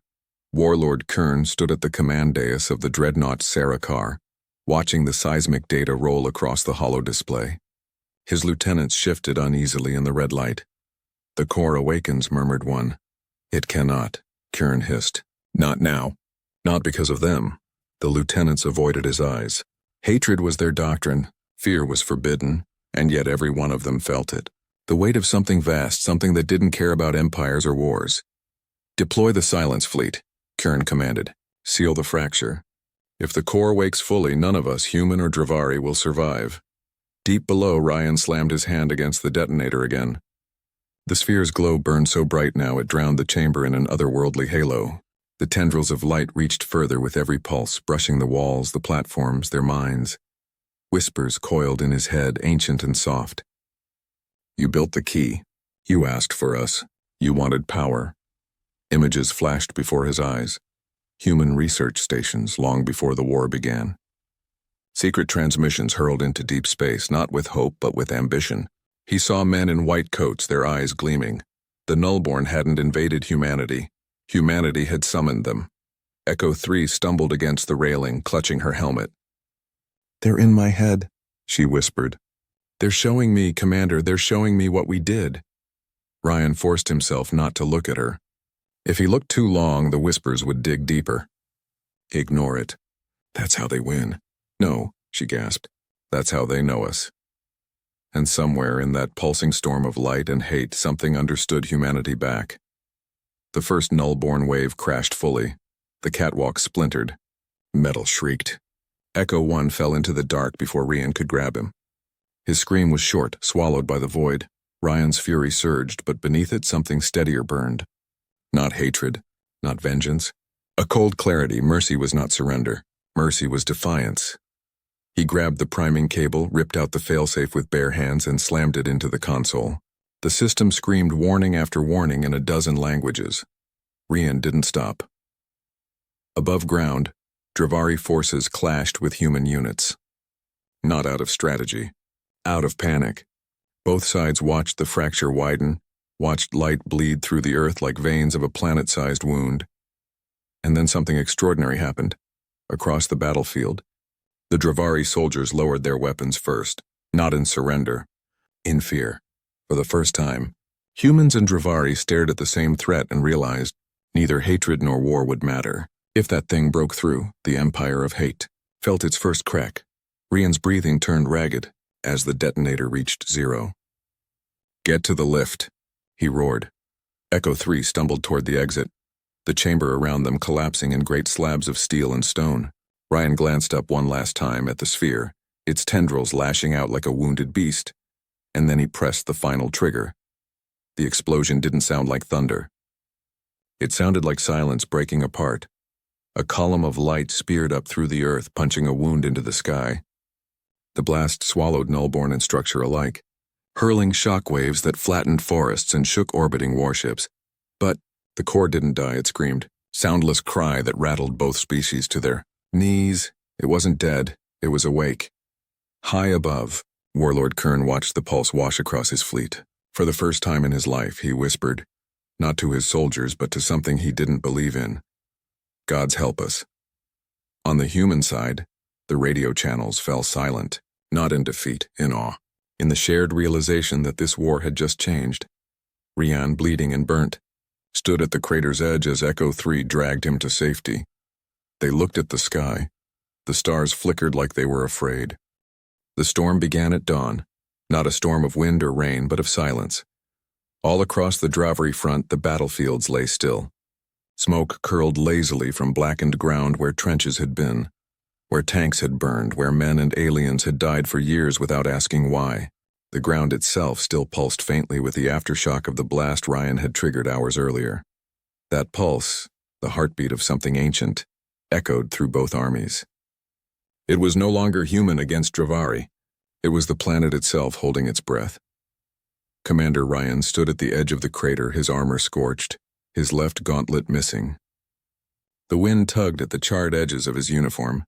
Warlord Kern stood at the command dais of the dreadnought Sarakar, watching the seismic data roll across the hollow display. His lieutenants shifted uneasily in the red light. "The core awakens," murmured one. "It cannot," Kern hissed. "Not now. Not because of them." The lieutenants avoided his eyes. Hatred was their doctrine, fear was forbidden, and yet every one of them felt it. The weight of something vast, something that didn't care about empires or wars. "Deploy the silence fleet," Kern commanded. "Seal the fracture. If the core wakes fully, none of us, human or Dravari, will survive." Deep below, Ryan slammed his hand against the detonator again. The sphere's glow burned so bright now it drowned the chamber in an otherworldly halo. The tendrils of light reached further with every pulse, brushing the walls, the platforms, their minds. Whispers coiled in his head, ancient and soft. "You built the key. You asked for us. You wanted power." Images flashed before his eyes. Human research stations long before the war began. Secret transmissions hurled into deep space, not with hope but with ambition. He saw men in white coats, their eyes gleaming. The Nullborn hadn't invaded humanity. Humanity had summoned them. Echo 3 stumbled against the railing, clutching her helmet. "They're in my head," she whispered. "They're showing me, Commander, they're showing me what we did." Ryan forced himself not to look at her. If he looked too long, the whispers would dig deeper. "Ignore it. That's how they win." "No," she gasped. "That's how they know us." And somewhere in that pulsing storm of light and hate, something understood humanity back. The first Nullborn wave crashed fully. The catwalk splintered. Metal shrieked. Echo 1 fell into the dark before Ryan could grab him. His scream was short, swallowed by the void. Ryan's fury surged, but beneath it something steadier burned. Not hatred, not vengeance. A cold clarity. Mercy was not surrender. Mercy was defiance. He grabbed the priming cable, ripped out the failsafe with bare hands, and slammed it into the console. The system screamed warning after warning in a dozen languages. Ryan didn't stop. Above ground, Dravari forces clashed with human units. Not out of strategy, out of panic. Both sides watched the fracture widen, watched light bleed through the earth like veins of a planet-sized wound. And then something extraordinary happened. Across the battlefield, the Dravari soldiers lowered their weapons first, not in surrender, in fear. For the first time, humans and Dravari stared at the same threat and realized neither hatred nor war would matter. If that thing broke through, the empire of hate felt its first crack. Ryan's breathing turned ragged as the detonator reached zero. "Get to the lift," he roared. Echo 3 stumbled toward the exit, the chamber around them collapsing in great slabs of steel and stone. Ryan glanced up one last time at the sphere, its tendrils lashing out like a wounded beast, and then he pressed the final trigger. The explosion didn't sound like thunder. It sounded like silence breaking apart. A column of light speared up through the earth, punching a wound into the sky. The blast swallowed Nullborn and structure alike, hurling shockwaves that flattened forests and shook orbiting warships. But the core didn't die, it screamed, soundless cry that rattled both species to their knees. It wasn't dead, it was awake. High above, Warlord Kern watched the pulse wash across his fleet. For the first time in his life, he whispered, not to his soldiers, but to something he didn't believe in. "Gods help us." On the human side, the radio channels fell silent, not in defeat, in awe, in the shared realization that this war had just changed. Ryan, bleeding and burnt, stood at the crater's edge as Echo 3 dragged him to safety. They looked at the sky. The stars flickered like they were afraid. The storm began at dawn, not a storm of wind or rain, but of silence. All across the Dravari front, the battlefields lay still. Smoke curled lazily from blackened ground where trenches had been, where tanks had burned, where men and aliens had died for years without asking why. The ground itself still pulsed faintly with the aftershock of the blast Ryan had triggered hours earlier. That pulse, the heartbeat of something ancient, echoed through both armies. It was no longer human against Dravari. It was the planet itself holding its breath. Commander Ryan stood at the edge of the crater, his armor scorched, his left gauntlet missing. The wind tugged at the charred edges of his uniform.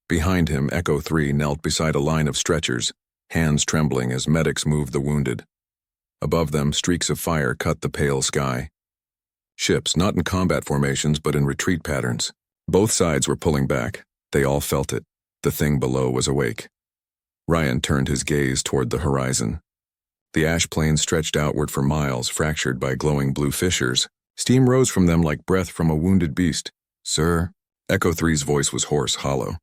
Behind him, Echo 3 knelt beside a line of stretchers, hands trembling as medics moved the wounded. Above them, streaks of fire cut the pale sky. Ships, not in combat formations but in retreat patterns. Both sides were pulling back. They all felt it. The thing below was awake. Ryan turned his gaze toward the horizon. The ash plains stretched outward for miles, fractured by glowing blue fissures. Steam rose from them like breath from a wounded beast. "Sir?" Echo 3's voice was hoarse, hollow.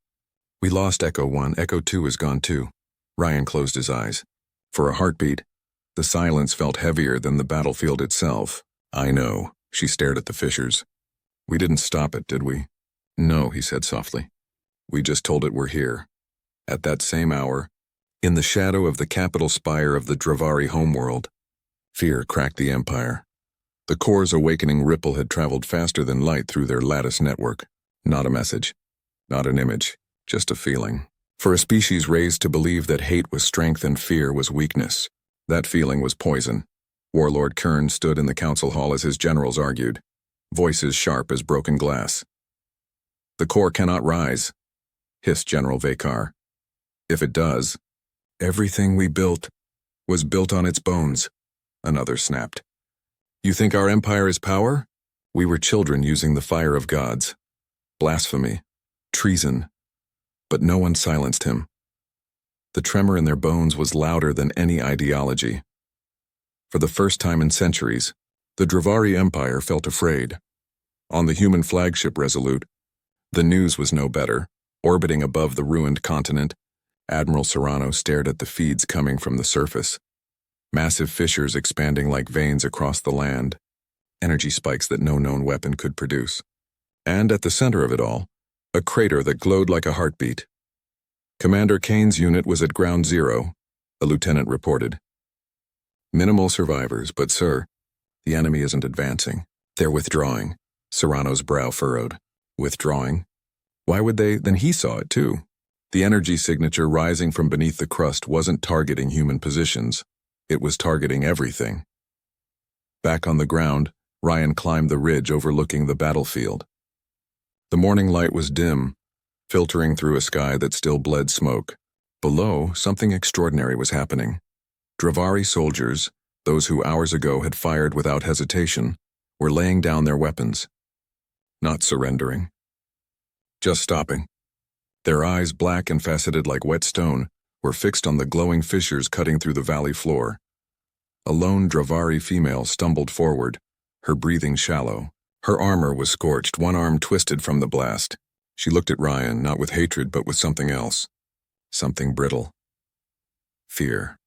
"We lost Echo 1. Echo 2 is gone too." Ryan closed his eyes. For a heartbeat, the silence felt heavier than the battlefield itself. "I know." She stared at the fissures. "We didn't stop it, did we?" "No," he said softly. "We just told it we're here." At that same hour, in the shadow of the capital spire of the Dravari homeworld, fear cracked the Empire. The core's awakening ripple had traveled faster than light through their lattice network. Not a message, not an image, just a feeling. For a species raised to believe that hate was strength and fear was weakness, that feeling was poison. Warlord Kern stood in the council hall as his generals argued, voices sharp as broken glass. "The core cannot rise," hissed General Vakar. "If it does, everything we built was built on its bones," another snapped. "You think our empire is power? We were children using the fire of gods. Blasphemy, treason." But no one silenced him. The tremor in their bones was louder than any ideology. For the first time in centuries, the Dravari Empire felt afraid. On the human flagship Resolute, the news was no better. Orbiting above the ruined continent, Admiral Serrano stared at the feeds coming from the surface. Massive fissures expanding like veins across the land, energy spikes that no known weapon could produce. And at the center of it all, a crater that glowed like a heartbeat. "Commander Kane's unit was at ground zero," a lieutenant reported. "Minimal survivors, but sir, the enemy isn't advancing. They're withdrawing." Serrano's brow furrowed. "Withdrawing? Why would they?" Then he saw it too. The energy signature rising from beneath the crust wasn't targeting human positions. It was targeting everything. Back on the ground, Ryan climbed the ridge overlooking the battlefield. The morning light was dim, filtering through a sky that still bled smoke. Below, something extraordinary was happening. Dravari soldiers, those who hours ago had fired without hesitation, were laying down their weapons. Not surrendering. Just stopping. Their eyes, black and faceted like wet stone, were fixed on the glowing fissures cutting through the valley floor. A lone Dravari female stumbled forward, her breathing shallow. Her armor was scorched, one arm twisted from the blast. She looked at Ryan, not with hatred but with something else. Something brittle. Fear.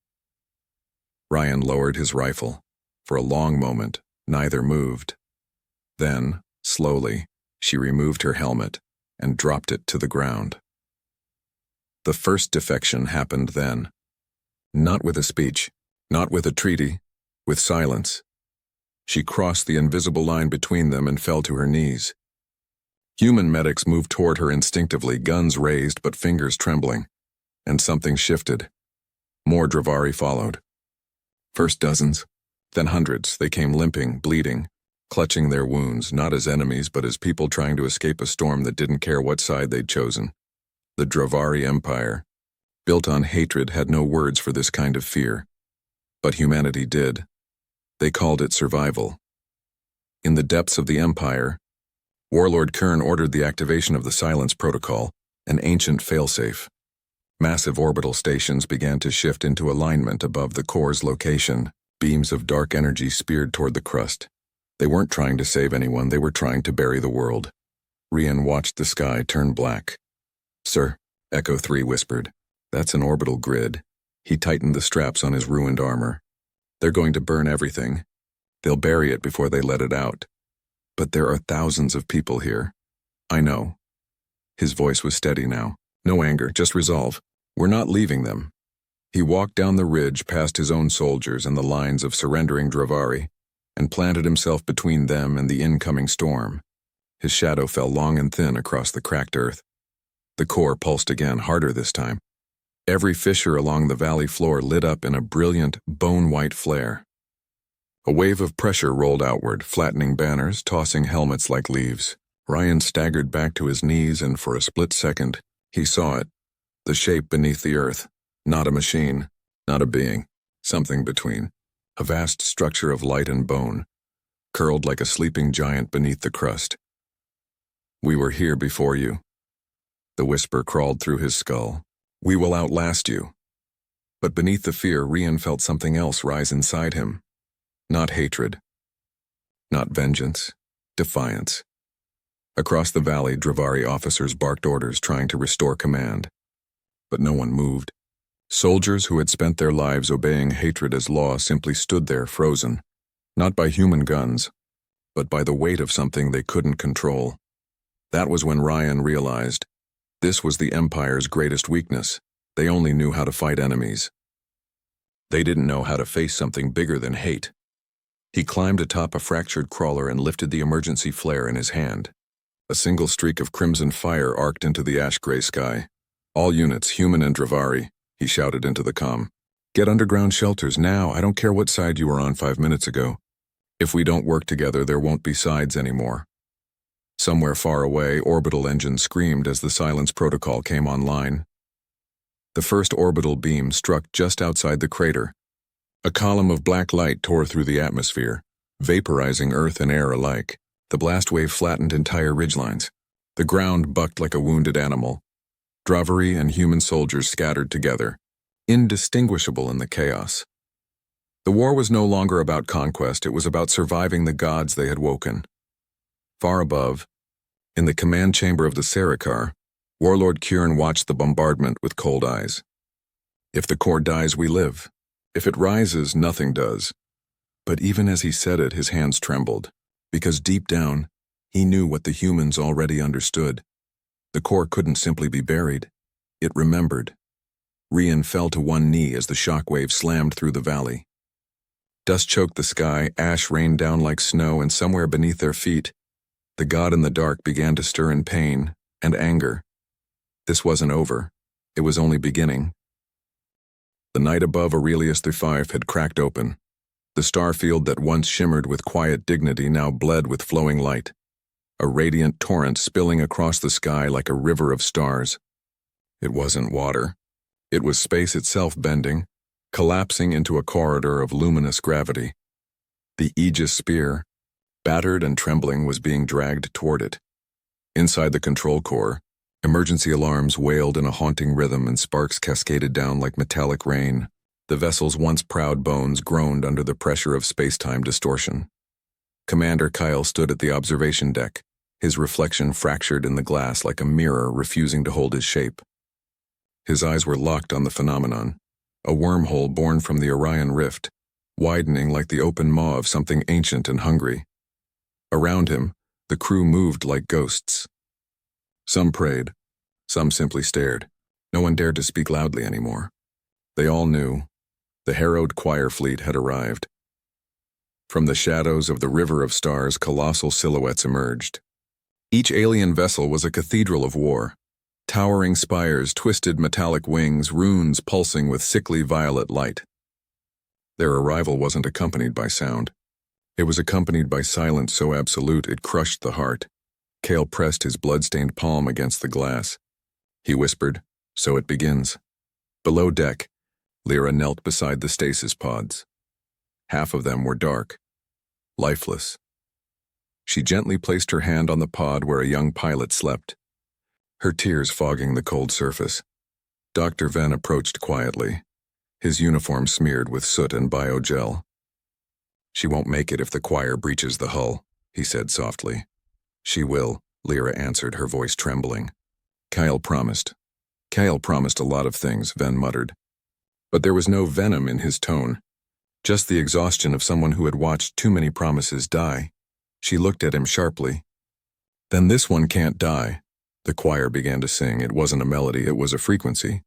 Ryan lowered his rifle. For a long moment, neither moved. Then, slowly, she removed her helmet and dropped it to the ground. The first defection happened then. Not with a speech, not with a treaty, with silence. She crossed the invisible line between them and fell to her knees. Human medics moved toward her instinctively, guns raised but fingers trembling. And something shifted. More Dravari followed. First dozens, then hundreds. They came limping, bleeding, clutching their wounds, not as enemies but as people trying to escape a storm that didn't care what side they'd chosen. The Dravari Empire, built on hatred, had no words for this kind of fear. But humanity did. They called it survival. In the depths of the Empire, Warlord Kern ordered the activation of the Silence Protocol, an ancient failsafe. Massive orbital stations began to shift into alignment above the core's location. Beams of dark energy speared toward the crust. They weren't trying to save anyone, they were trying to bury the world. Rian watched the sky turn black. "Sir," Echo 3 whispered. "That's an orbital grid." He tightened the straps on his ruined armor. "They're going to burn everything. They'll bury it before they let it out. But there are thousands of people here." "I know." His voice was steady now. "No anger, just resolve. We're not leaving them." He walked down the ridge past his own soldiers and the lines of surrendering Dravari, and planted himself between them and the incoming storm. His shadow fell long and thin across the cracked earth. The core pulsed again, harder this time. Every fissure along the valley floor lit up in a brilliant, bone-white flare. A wave of pressure rolled outward, flattening banners, tossing helmets like leaves. Ryan staggered back to his knees, and for a split second, he saw it, the shape beneath the earth, Not a machine, not a being, something between. A vast structure of light and bone, curled like a sleeping giant beneath the crust. We were here before you. The whisper crawled through his skull. We will outlast you. But beneath the fear, Rian felt something else rise inside him. Not hatred. Not vengeance. Defiance. Across the valley, Dravari officers barked orders trying to restore command. But no one moved. Soldiers who had spent their lives obeying hatred as law simply stood there frozen, not by human guns, but by the weight of something they couldn't control. That was when Ryan realized this was the Empire's greatest weakness. They only knew how to fight enemies. They didn't know how to face something bigger than hate. He climbed atop a fractured crawler and lifted the emergency flare in his hand. A single streak of crimson fire arced into the ash-gray sky. All units, human and Dravari, he shouted into the comm. Get underground shelters now. I don't care what side you were on 5 minutes ago. If we don't work together, there won't be sides anymore. Somewhere far away, orbital engines screamed as the silence protocol came online. The first orbital beam struck just outside the crater. A column of black light tore through the atmosphere, vaporizing Earth and air alike. The blast wave flattened entire ridgelines. The ground bucked like a wounded animal. Dravari and human soldiers scattered together, indistinguishable in the chaos. The war was no longer about conquest, it was about surviving the gods they had woken. Far above, in the command chamber of the Sarikar, Warlord Kieran watched the bombardment with cold eyes. If the core dies, we live. If it rises, nothing does. But even as he said it, his hands trembled, because deep down, he knew what the humans already understood. The core couldn't simply be buried. It remembered. Rian fell to one knee as the shockwave slammed through the valley. Dust choked the sky, ash rained down like snow, and somewhere beneath their feet, the god in the dark began to stir in pain and anger. This wasn't over. It was only beginning. The night above Aurelius V had cracked open. The star field that once shimmered with quiet dignity now bled with flowing light. A radiant torrent spilling across the sky like a river of stars. It wasn't water. It was space itself bending, collapsing into a corridor of luminous gravity. The Aegis spear, battered and trembling, was being dragged toward it. Inside the control core, emergency alarms wailed in a haunting rhythm and sparks cascaded down like metallic rain. The vessel's once proud bones groaned under the pressure of space-time distortion. Commander Kyle stood at the observation deck, his reflection fractured in the glass like a mirror refusing to hold his shape. His eyes were locked on the phenomenon, a wormhole born from the Orion Rift, widening like the open maw of something ancient and hungry. Around him, the crew moved like ghosts. Some prayed, some simply stared. No one dared to speak loudly anymore. They all knew. The harrowed choir fleet had arrived. From the shadows of the river of stars, colossal silhouettes emerged. Each alien vessel was a cathedral of war. Towering spires, twisted metallic wings, runes pulsing with sickly violet light. Their arrival wasn't accompanied by sound. It was accompanied by silence so absolute it crushed the heart. Kale pressed his blood-stained palm against the glass. He whispered, "So it begins." Below deck, Lyra knelt beside the stasis pods. Half of them were dark, lifeless. She gently placed her hand on the pod where a young pilot slept, her tears fogging the cold surface. Dr. Venn approached quietly, his uniform smeared with soot and biogel. "She won't make it if the choir breaches the hull," he said softly. "She will," Lyra answered, her voice trembling. Kyle promised. Kyle promised a lot of things, Venn muttered. But there was no venom in his tone, just the exhaustion of someone who had watched too many promises die. She looked at him sharply. "Then this one can't die." The choir began to sing. It wasn't a melody, it was a frequency.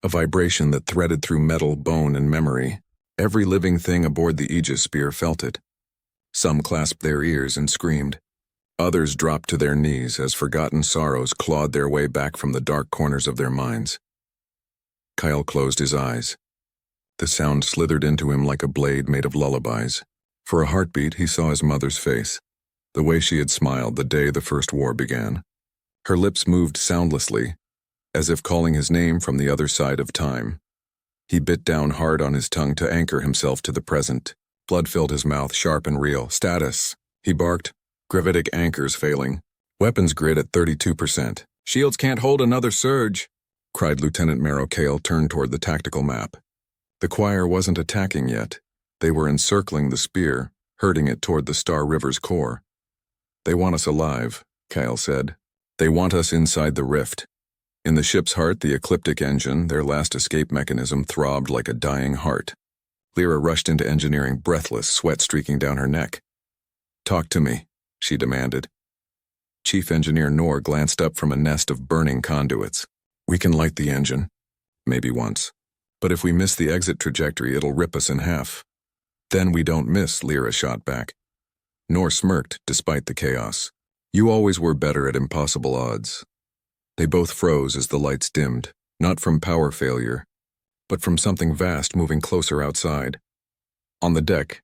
A vibration that threaded through metal, bone, and memory. Every living thing aboard the Aegis spear felt it. Some clasped their ears and screamed. Others dropped to their knees as forgotten sorrows clawed their way back from the dark corners of their minds. Kyle closed his eyes. The sound slithered into him like a blade made of lullabies. For a heartbeat, he saw his mother's face, the way she had smiled the day the first war began. Her lips moved soundlessly, as if calling his name from the other side of time. He bit down hard on his tongue to anchor himself to the present. Blood filled his mouth, sharp and real. Status, he barked. Gravitic anchors failing. Weapons grid at 32%. Shields can't hold another surge, cried Lieutenant Marrow. Kale turned toward the tactical map. The choir wasn't attacking yet. They were encircling the spear, herding it toward the Star River's core. They want us alive, Kyle said. They want us inside the rift. In the ship's heart, the ecliptic engine, their last escape mechanism, throbbed like a dying heart. Lyra rushed into engineering, breathless, sweat streaking down her neck. Talk to me, she demanded. Chief Engineer Noor glanced up from a nest of burning conduits. We can light the engine. Maybe once. But if we miss the exit trajectory, it'll rip us in half. Then we don't miss, Lyra shot back. Noor smirked, despite the chaos. You always were better at impossible odds. They both froze as the lights dimmed, not from power failure, but from something vast moving closer outside. On the deck,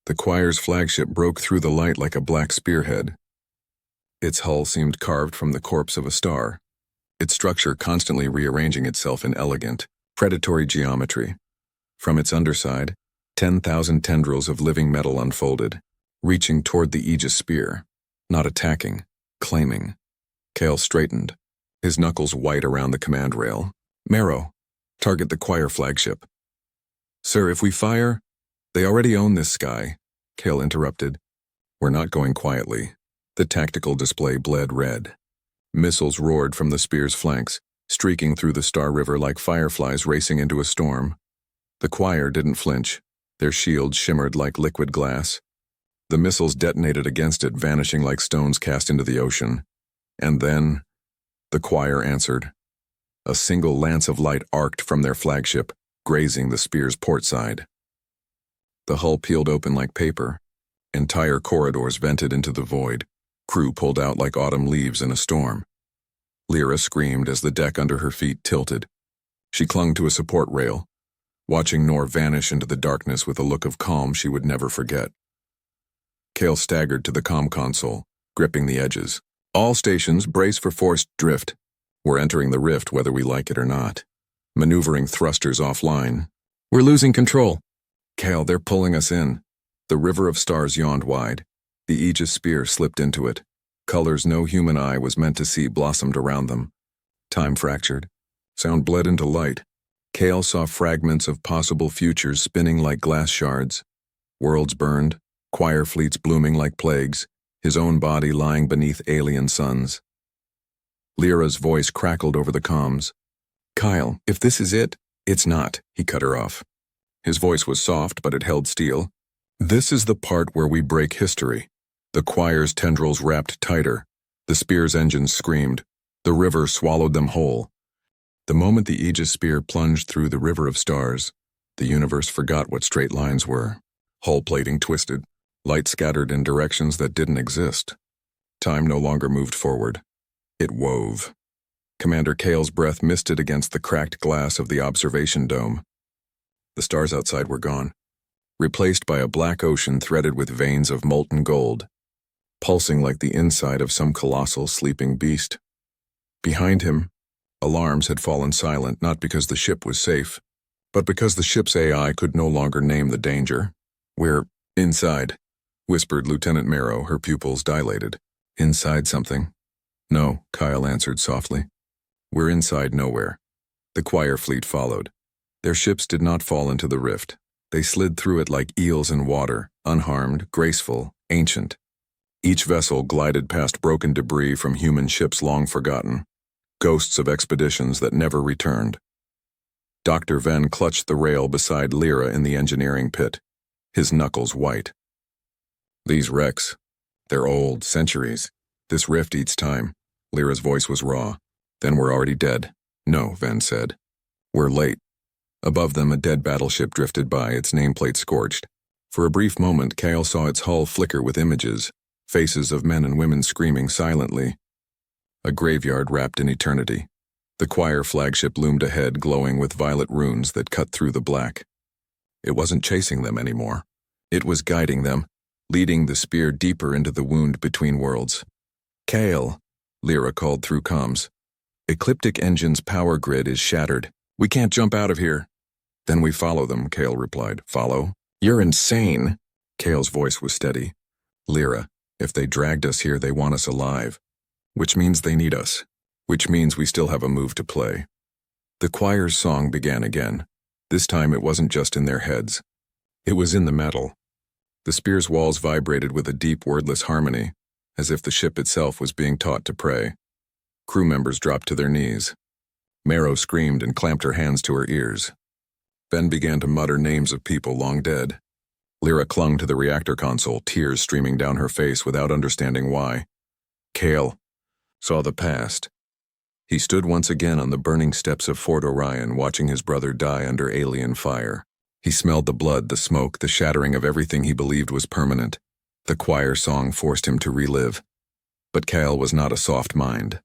the choir's flagship broke through the light like a black spearhead. Its hull seemed carved from the corpse of a star, its structure constantly rearranging itself in elegant, predatory geometry. From its underside, 10,000 tendrils of living metal unfolded, reaching toward the Aegis spear, not attacking, claiming. Kale straightened, his knuckles white around the command rail. Marrow, target the choir flagship. Sir, if we fire, they already own this sky, Kale interrupted. We're not going quietly. The tactical display bled red. Missiles roared from the spear's flanks, streaking through the Star River like fireflies racing into a storm. The choir didn't flinch. Their shields shimmered like liquid glass. The missiles detonated against it, vanishing like stones cast into the ocean. And then, the choir answered. A single lance of light arced from their flagship, grazing the spear's port side. The hull peeled open like paper. Entire corridors vented into the void. Crew pulled out like autumn leaves in a storm. Lyra screamed as the deck under her feet tilted. She clung to a support rail, watching Noor vanish into the darkness with a look of calm she would never forget. Kale staggered to the comm console, gripping the edges. All stations, brace for forced drift. We're entering the rift whether we like it or not. Maneuvering thrusters offline. We're losing control. Kale, they're pulling us in. The river of stars yawned wide. The Aegis spear slipped into it. Colors no human eye was meant to see blossomed around them. Time fractured. Sound bled into light. Kale saw fragments of possible futures spinning like glass shards. Worlds burned, choir fleets blooming like plagues, his own body lying beneath alien suns. Lyra's voice crackled over the comms. Kyle, if this is it, it's not, he cut her off. His voice was soft, but it held steel. This is the part where we break history. The choir's tendrils wrapped tighter. The spear's engines screamed. The river swallowed them whole. The moment the Aegis spear plunged through the river of stars, the universe forgot what straight lines were. Hull plating twisted, light scattered in directions that didn't exist. Time no longer moved forward. It wove. Commander Kale's breath misted against the cracked glass of the observation dome. The stars outside were gone, replaced by a black ocean threaded with veins of molten gold, pulsing like the inside of some colossal sleeping beast. Behind him, alarms had fallen silent, not because the ship was safe, but because the ship's AI could no longer name the danger. We're inside, whispered Lieutenant Marrow, her pupils dilated. Inside something? No, Kyle answered softly. We're inside nowhere. The choir fleet followed. Their ships did not fall into the rift. They slid through it like eels in water, unharmed, graceful, ancient. Each vessel glided past broken debris from human ships long forgotten, ghosts of expeditions that never returned. Dr. Venn clutched the rail beside Lyra in the engineering pit, his knuckles white. These wrecks, they're old, centuries. This rift eats time. Lyra's voice was raw. Then we're already dead. No, Venn said. We're late. Above them, a dead battleship drifted by, its nameplate scorched. For a brief moment, Kale saw its hull flicker with images, faces of men and women screaming silently. A graveyard wrapped in eternity. The choir flagship loomed ahead, glowing with violet runes that cut through the black. It wasn't chasing them anymore. It was guiding them, leading the spear deeper into the wound between worlds. Kale, Lyra called through comms. Ecliptic Engine's power grid is shattered. We can't jump out of here. Then we follow them, Kale replied. Follow? You're insane. Kale's voice was steady. Lyra, if they dragged us here, they want us alive. Which means they need us. Which means we still have a move to play. The choir's song began again. This time it wasn't just in their heads. It was in the metal. The spear's walls vibrated with a deep, wordless harmony, as if the ship itself was being taught to pray. Crew members dropped to their knees. Marrow screamed and clamped her hands to her ears. Ben began to mutter names of people long dead. Lyra clung to the reactor console, tears streaming down her face without understanding why. Kale saw the past. He stood once again on the burning steps of Fort Orion, watching his brother die under alien fire. He smelled the blood, the smoke, the shattering of everything he believed was permanent. The choir song forced him to relive. But Kale was not a soft mind.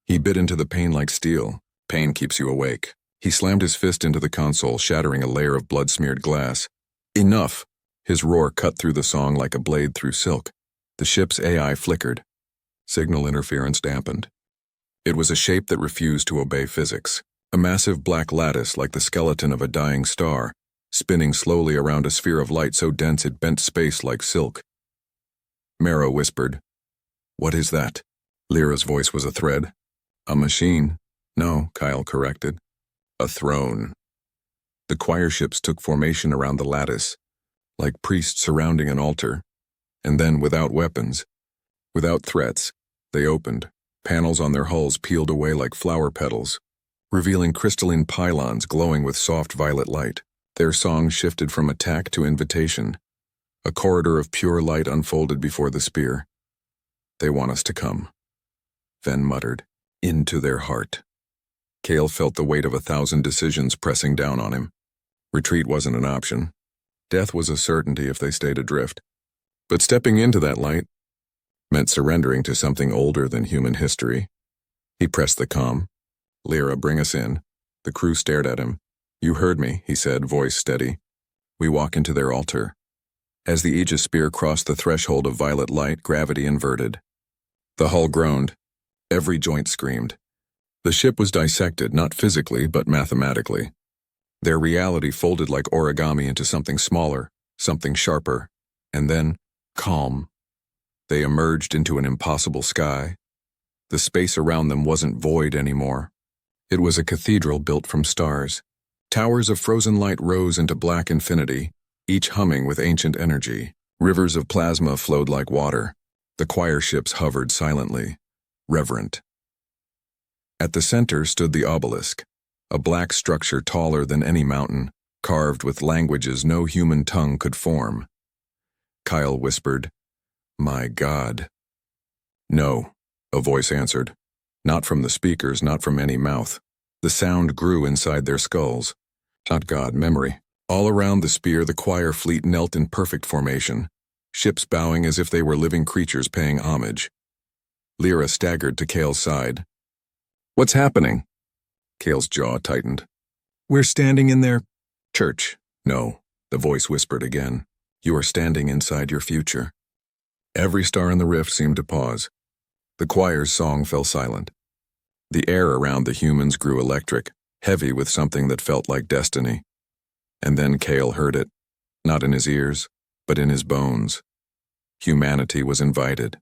He bit into the pain like steel. Pain keeps you awake. He slammed his fist into the console, shattering a layer of blood-smeared glass. Enough! His roar cut through the song like a blade through silk. The ship's AI flickered. Signal interference dampened. It was a shape that refused to obey physics. A massive black lattice like the skeleton of a dying star, spinning slowly around a sphere of light so dense it bent space like silk. Marrow whispered, "What is that?" Lyra's voice was a thread. "A machine." "No," Kyle corrected. "A throne." The choir ships took formation around the lattice, like priests surrounding an altar. And then, without weapons, without threats, they opened. Panels on their hulls peeled away like flower petals, revealing crystalline pylons glowing with soft violet light. Their song shifted from attack to invitation. A corridor of pure light unfolded before the spear. "They want us to come," Ven muttered, "into their heart." Kale felt the weight of 1,000 decisions pressing down on him. Retreat wasn't an option. Death was a certainty if they stayed adrift. But stepping into that light meant surrendering to something older than human history. He pressed the comm. "Lyra, bring us in." The crew stared at him. "You heard me," he said, voice steady. "We walk into their altar." As the Aegis spear crossed the threshold of violet light, gravity inverted. The hull groaned. Every joint screamed. The ship was dissected, not physically, but mathematically. Their reality folded like origami into something smaller, something sharper, and then calm. They emerged into an impossible sky. The space around them wasn't void anymore. It was a cathedral built from stars. Towers of frozen light rose into black infinity, each humming with ancient energy. Rivers of plasma flowed like water. The choir ships hovered silently, reverent. At the center stood the obelisk, a black structure taller than any mountain, carved with languages no human tongue could form. Kyle whispered, "My God." "No," a voice answered. Not from the speakers, not from any mouth. The sound grew inside their skulls. Not God, memory. All around the spear, the choir fleet knelt in perfect formation, ships bowing as if they were living creatures paying homage. Lyra staggered to Kale's side. "What's happening?" Kale's jaw tightened. "We're standing in their church." "No," the voice whispered again. "You are standing inside your future." Every star in the rift seemed to pause. The choir's song fell silent. The air around the humans grew electric, heavy with something that felt like destiny. And then Kale heard it, not in his ears, but in his bones. Humanity was invited.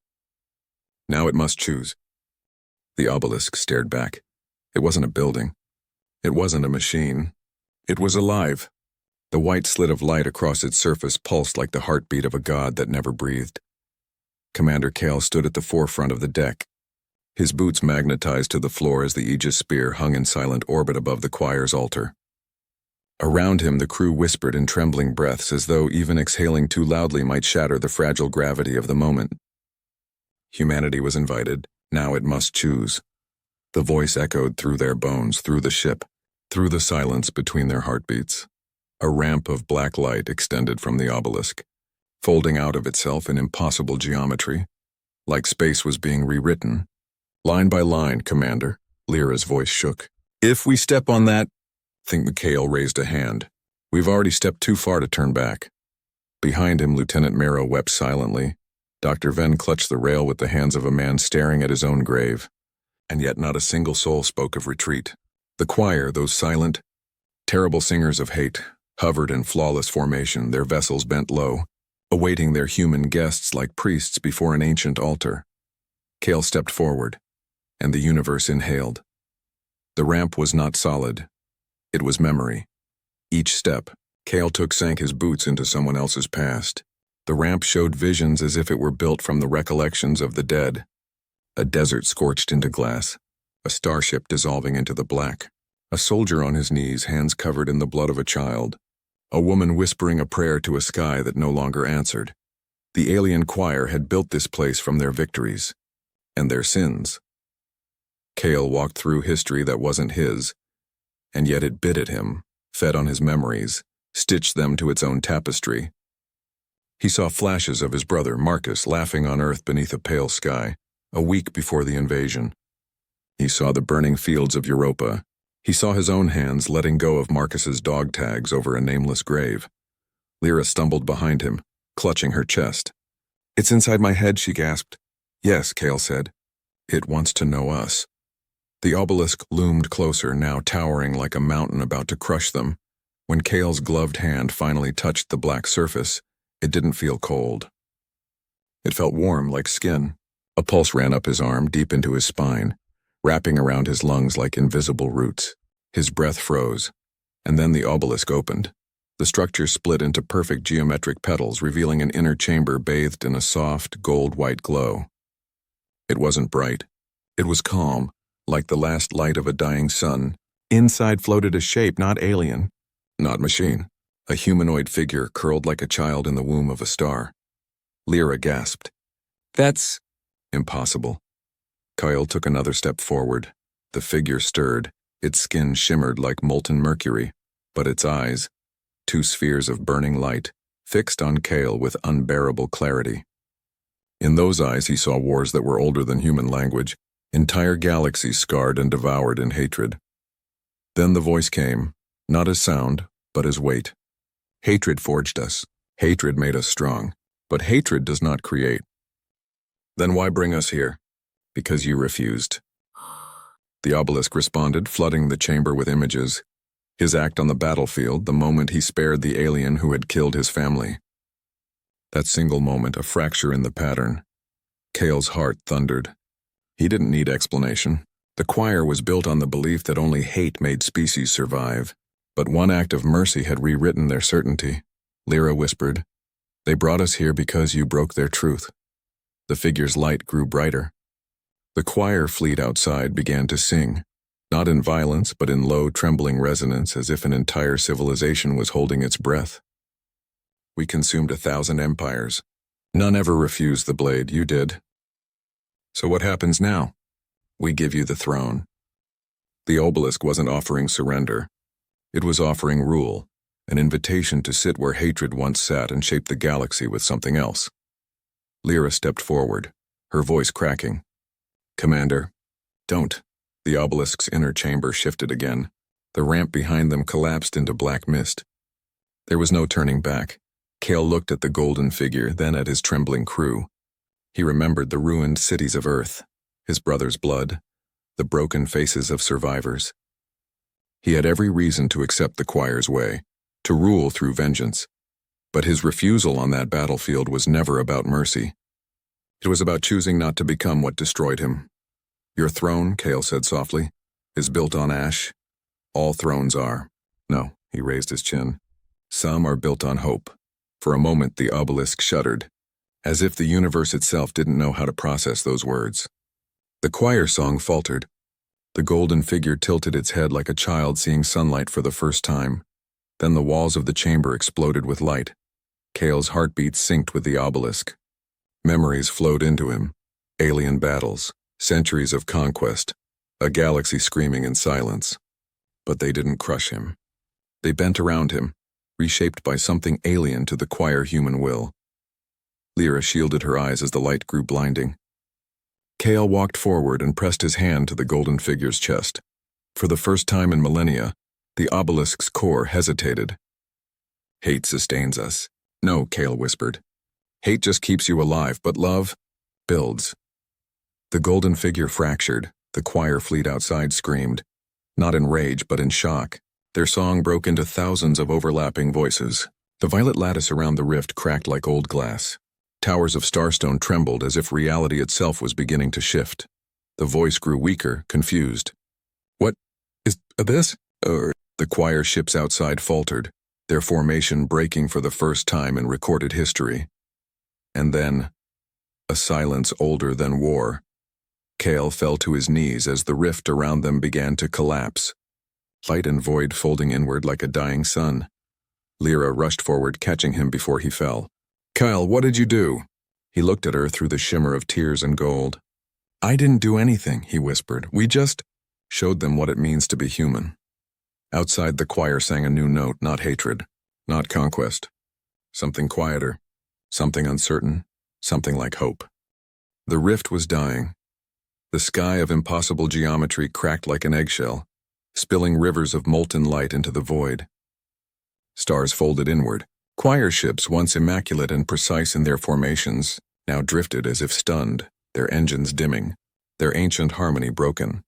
Now it must choose. The obelisk stared back. It wasn't a building. It wasn't a machine. It was alive. The white slit of light across its surface pulsed like the heartbeat of a god that never breathed. Commander Kale stood at the forefront of the deck, his boots magnetized to the floor as the Aegis spear hung in silent orbit above the choir's altar. Around him, the crew whispered in trembling breaths as though even exhaling too loudly might shatter the fragile gravity of the moment. Humanity was invited. Now it must choose. The voice echoed through their bones, through the ship, through the silence between their heartbeats. A ramp of black light extended from the obelisk, folding out of itself in impossible geometry, like space was being rewritten. "Line by line, Commander," Lyra's voice shook. "If we step on that—" Think McHale raised a hand. "We've already stepped too far to turn back." Behind him, Lieutenant Marrow wept silently. Dr. Ven clutched the rail with the hands of a man staring at his own grave. And yet not a single soul spoke of retreat. The choir, those silent, Terrible singers of hate hovered in flawless formation, their vessels bent low, awaiting their human guests like priests before an ancient altar. Kale stepped forward, and the universe inhaled. The ramp was not solid. It was memory. Each step, Kale took sank his boots into someone else's past. The ramp showed visions as if it were built from the recollections of the dead. A desert scorched into glass, a starship dissolving into the black, a soldier on his knees, hands covered in the blood of a child, a woman whispering a prayer to a sky that no longer answered. The alien choir had built this place from their victories and their sins. Kale walked through history that wasn't his, and yet it bit at him, fed on his memories, stitched them to its own tapestry. He saw flashes of his brother Marcus laughing on Earth beneath a pale sky, a week before the invasion. He saw the burning fields of Europa. He saw his own hands letting go of Marcus's dog tags over a nameless grave. Lyra stumbled behind him, clutching her chest. "It's inside my head," she gasped. "Yes," Kale said. "It wants to know us." The obelisk loomed closer, now towering like a mountain about to crush them. When Kale's gloved hand finally touched the black surface, it didn't feel cold. It felt warm, like skin. A pulse ran up his arm, deep into his spine, wrapping around his lungs like invisible roots. His breath froze, and then the obelisk opened. The structure split into perfect geometric petals, revealing an inner chamber bathed in a soft, gold-white glow. It wasn't bright. It was calm, like the last light of a dying sun. Inside floated a shape not alien, not machine, a humanoid figure curled like a child in the womb of a star. Lyra gasped. "That's impossible." Kyle took another step forward. The figure stirred, its skin shimmered like molten mercury, but its eyes, two spheres of burning light, fixed on Kale with unbearable clarity. In those eyes he saw wars that were older than human language, entire galaxies scarred and devoured in hatred. Then the voice came, not as sound, but as weight. "Hatred forged us. Hatred made us strong. But hatred does not create." "Then why bring us here?" "Because you refused." The obelisk responded, flooding the chamber with images. His act on the battlefield, the moment he spared the alien who had killed his family. That single moment, a fracture in the pattern. Kale's heart thundered. He didn't need explanation. The choir was built on the belief that only hate made species survive. But one act of mercy had rewritten their certainty. Lyra whispered, "They brought us here because you broke their truth." The figure's light grew brighter. The choir fleet outside began to sing, not in violence but in low, trembling resonance, as if an entire civilization was holding its breath. "We consumed 1,000 empires. None ever refused the blade, you did. So what happens now? We give you the throne." The obelisk wasn't offering surrender. It was offering rule, an invitation to sit where hatred once sat and shape the galaxy with something else. Lyra stepped forward, her voice cracking. "Commander, don't." The obelisk's inner chamber shifted again. The ramp behind them collapsed into black mist. There was no turning back. Kale looked at the golden figure, then at his trembling crew. He remembered the ruined cities of Earth, his brother's blood, the broken faces of survivors. He had every reason to accept the choir's way, to rule through vengeance. But his refusal on that battlefield was never about mercy. It was about choosing not to become what destroyed him. "Your throne," Kale said softly, "is built on ash. All thrones are." "No," he raised his chin. "Some are built on hope." For a moment the obelisk shuddered, as if the universe itself didn't know how to process those words. The choir song faltered. The golden figure tilted its head like a child seeing sunlight for the first time. Then the walls of the chamber exploded with light. Kale's heartbeat synced with the obelisk. Memories flowed into him. Alien battles, centuries of conquest, a galaxy screaming in silence. But they didn't crush him. They bent around him, reshaped by something alien to the choir human will. Lyra shielded her eyes as the light grew blinding. Kale walked forward and pressed his hand to the golden figure's chest. For the first time in millennia, the obelisk's core hesitated. "Hate sustains us." "No," Kale whispered. "Hate just keeps you alive, but love builds." The golden figure fractured. The choir fleet outside screamed, not in rage but in shock. Their song broke into thousands of overlapping voices. The violet lattice around the rift cracked like old glass. Towers of starstone trembled as if reality itself was beginning to shift. The voice grew weaker, confused. "What is this?" The choir ships outside faltered, their formation breaking for the first time in recorded history. And then, a silence older than war. Kale fell to his knees as the rift around them began to collapse. Light and void folding inward like a dying sun. Lyra rushed forward, catching him before he fell. "Kyle, what did you do?" He looked at her through the shimmer of tears and gold. "I didn't do anything," he whispered. "We just showed them what it means to be human." Outside, the choir sang a new note, not hatred, not conquest. Something quieter, something uncertain, something like hope. The rift was dying. The sky of impossible geometry cracked like an eggshell, spilling rivers of molten light into the void. Stars folded inward. Choir ships, once immaculate and precise in their formations, now drifted as if stunned, their engines dimming, their ancient harmony broken.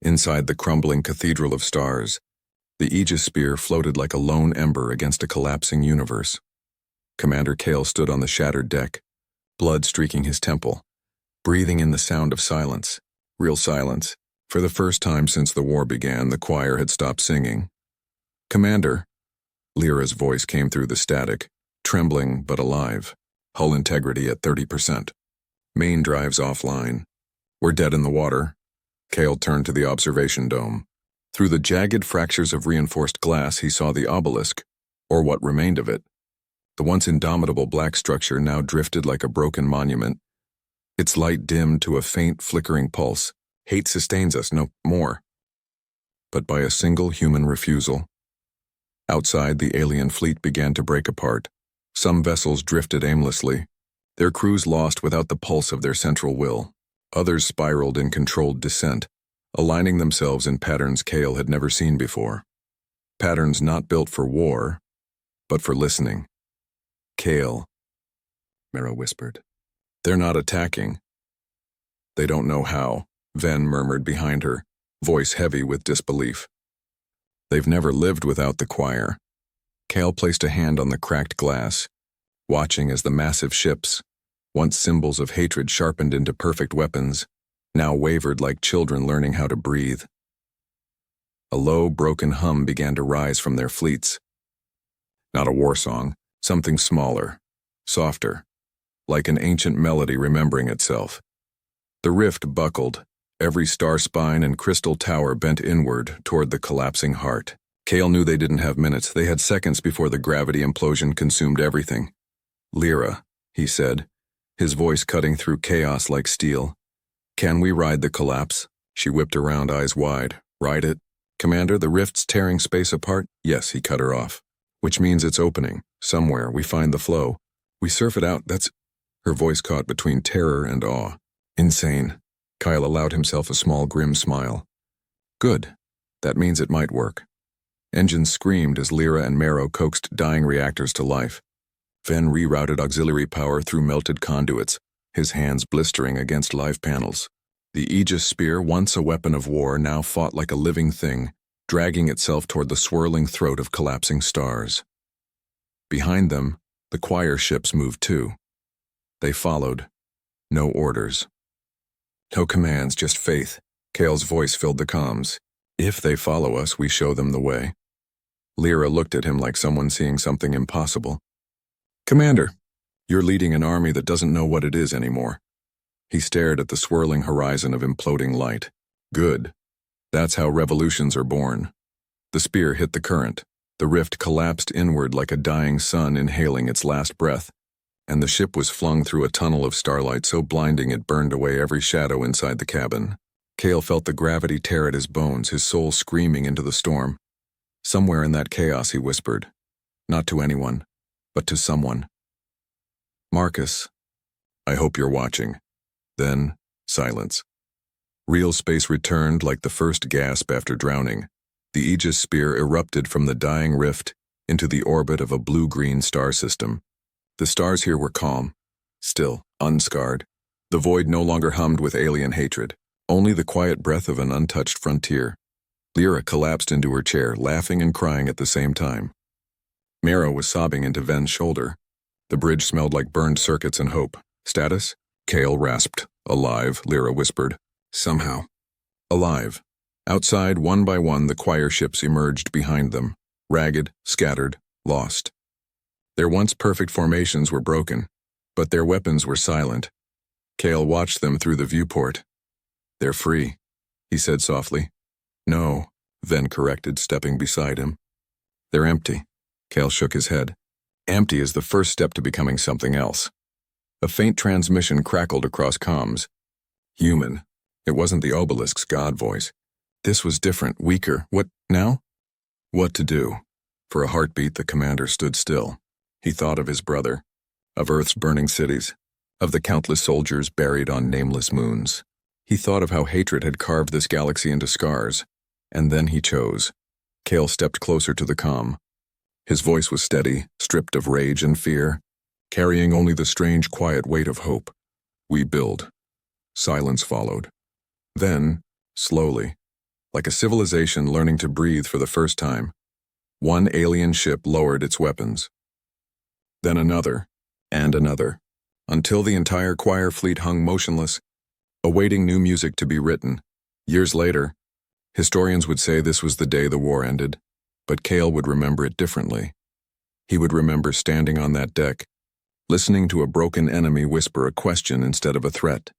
Inside the crumbling cathedral of stars, the Aegis spear floated like a lone ember against a collapsing universe. Commander Kale stood on the shattered deck, blood streaking his temple, breathing in the sound of silence, real silence. For the first time since the war began, the choir had stopped singing. "Commander," Lyra's voice came through the static, trembling but alive, hull integrity at 30%. "Main drives offline. We're dead in the water." Kale turned to the observation dome. Through the jagged fractures of reinforced glass, he saw the obelisk, or what remained of it. The once indomitable black structure now drifted like a broken monument, its light dimmed to a faint, flickering pulse. Hate sustains us, no more. But by a single human refusal. Outside, the alien fleet began to break apart. Some vessels drifted aimlessly, their crews lost without the pulse of their central will. Others spiraled in controlled descent, aligning themselves in patterns Kale had never seen before. Patterns not built for war, but for listening. "Kale," Mara whispered. "They're not attacking." "They don't know how," Ven murmured behind her, voice heavy with disbelief. "They've never lived without the choir." Kale placed a hand on the cracked glass, watching as the massive ships, once symbols of hatred sharpened into perfect weapons, now wavered like children learning how to breathe. A low, broken hum began to rise from their fleets. Not a war song, something smaller, softer, like an ancient melody remembering itself. The rift buckled, every star spine and crystal tower bent inward toward the collapsing heart. Kale knew they didn't have minutes, they had seconds before the gravity implosion consumed everything. "Lyra," he said, his voice cutting through chaos like steel. "Can we ride the collapse?" She whipped around, eyes wide. "Ride it? Commander, the rift's tearing space apart?" "Yes," he cut her off. "Which means it's opening. Somewhere, we find the flow. We surf it out, that's—" Her voice caught between terror and awe. "Insane." Kyle allowed himself a small, grim smile. "Good. That means it might work." Engines screamed as Lyra and Marrow coaxed dying reactors to life. Ven rerouted auxiliary power through melted conduits, his hands blistering against live panels. The Aegis spear, once a weapon of war, now fought like a living thing, dragging itself toward the swirling throat of collapsing stars. Behind them, the choir ships moved too. They followed. No orders. No commands, just faith. Kale's voice filled the comms. "If they follow us, we show them the way." Lyra looked at him like someone seeing something impossible. "Commander, you're leading an army that doesn't know what it is anymore." He stared at the swirling horizon of imploding light. "Good. That's how revolutions are born." The spear hit the current. The rift collapsed inward like a dying sun inhaling its last breath, and the ship was flung through a tunnel of starlight so blinding it burned away every shadow inside the cabin. Kale felt the gravity tear at his bones, his soul screaming into the storm. Somewhere in that chaos, he whispered. Not to anyone, but to someone. "Marcus, I hope you're watching." Then, silence. Real space returned like the first gasp after drowning. The Aegis spear erupted from the dying rift into the orbit of a blue-green star system. The stars here were calm, still, unscarred. The void no longer hummed with alien hatred, only the quiet breath of an untouched frontier. Lyra collapsed into her chair, laughing and crying at the same time. Mara was sobbing into Ven's shoulder. The bridge smelled like burned circuits and hope. Status? Kale rasped. Alive, Lyra whispered. Somehow. Alive. Outside, one by one, the choir ships emerged behind them, ragged, scattered, lost. Their once perfect formations were broken, but their weapons were silent. Kale watched them through the viewport. They're free, he said softly. No, Ven corrected, stepping beside him. They're empty. Kale shook his head. Empty is the first step to becoming something else. A faint transmission crackled across comms. Human. It wasn't the obelisk's god voice. This was different, weaker. What now? What to do? For a heartbeat, the commander stood still. He thought of his brother, of Earth's burning cities, of the countless soldiers buried on nameless moons. He thought of how hatred had carved this galaxy into scars, and then he chose. Kale stepped closer to the comm. His voice was steady, stripped of rage and fear, carrying only the strange, quiet weight of hope. We build. Silence followed. Then, slowly, like a civilization learning to breathe for the first time, one alien ship lowered its weapons. Then another, and another, until the entire choir fleet hung motionless, awaiting new music to be written. Years later, historians would say this was the day the war ended, but Kale would remember it differently. He would remember standing on that deck, listening to a broken enemy whisper a question instead of a threat.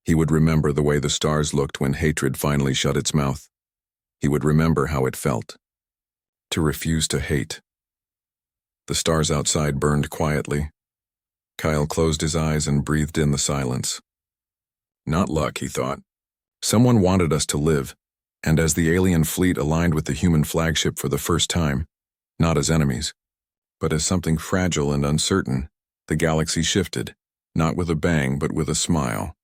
He would remember the way the stars looked when hatred finally shut its mouth. He would remember how it felt. To refuse to hate. The stars outside burned quietly. Kyle closed his eyes and breathed in the silence. Not luck, he thought. Someone wanted us to live, and as the alien fleet aligned with the human flagship for the first time, not as enemies, but as something fragile and uncertain, the galaxy shifted, not with a bang but with a smile.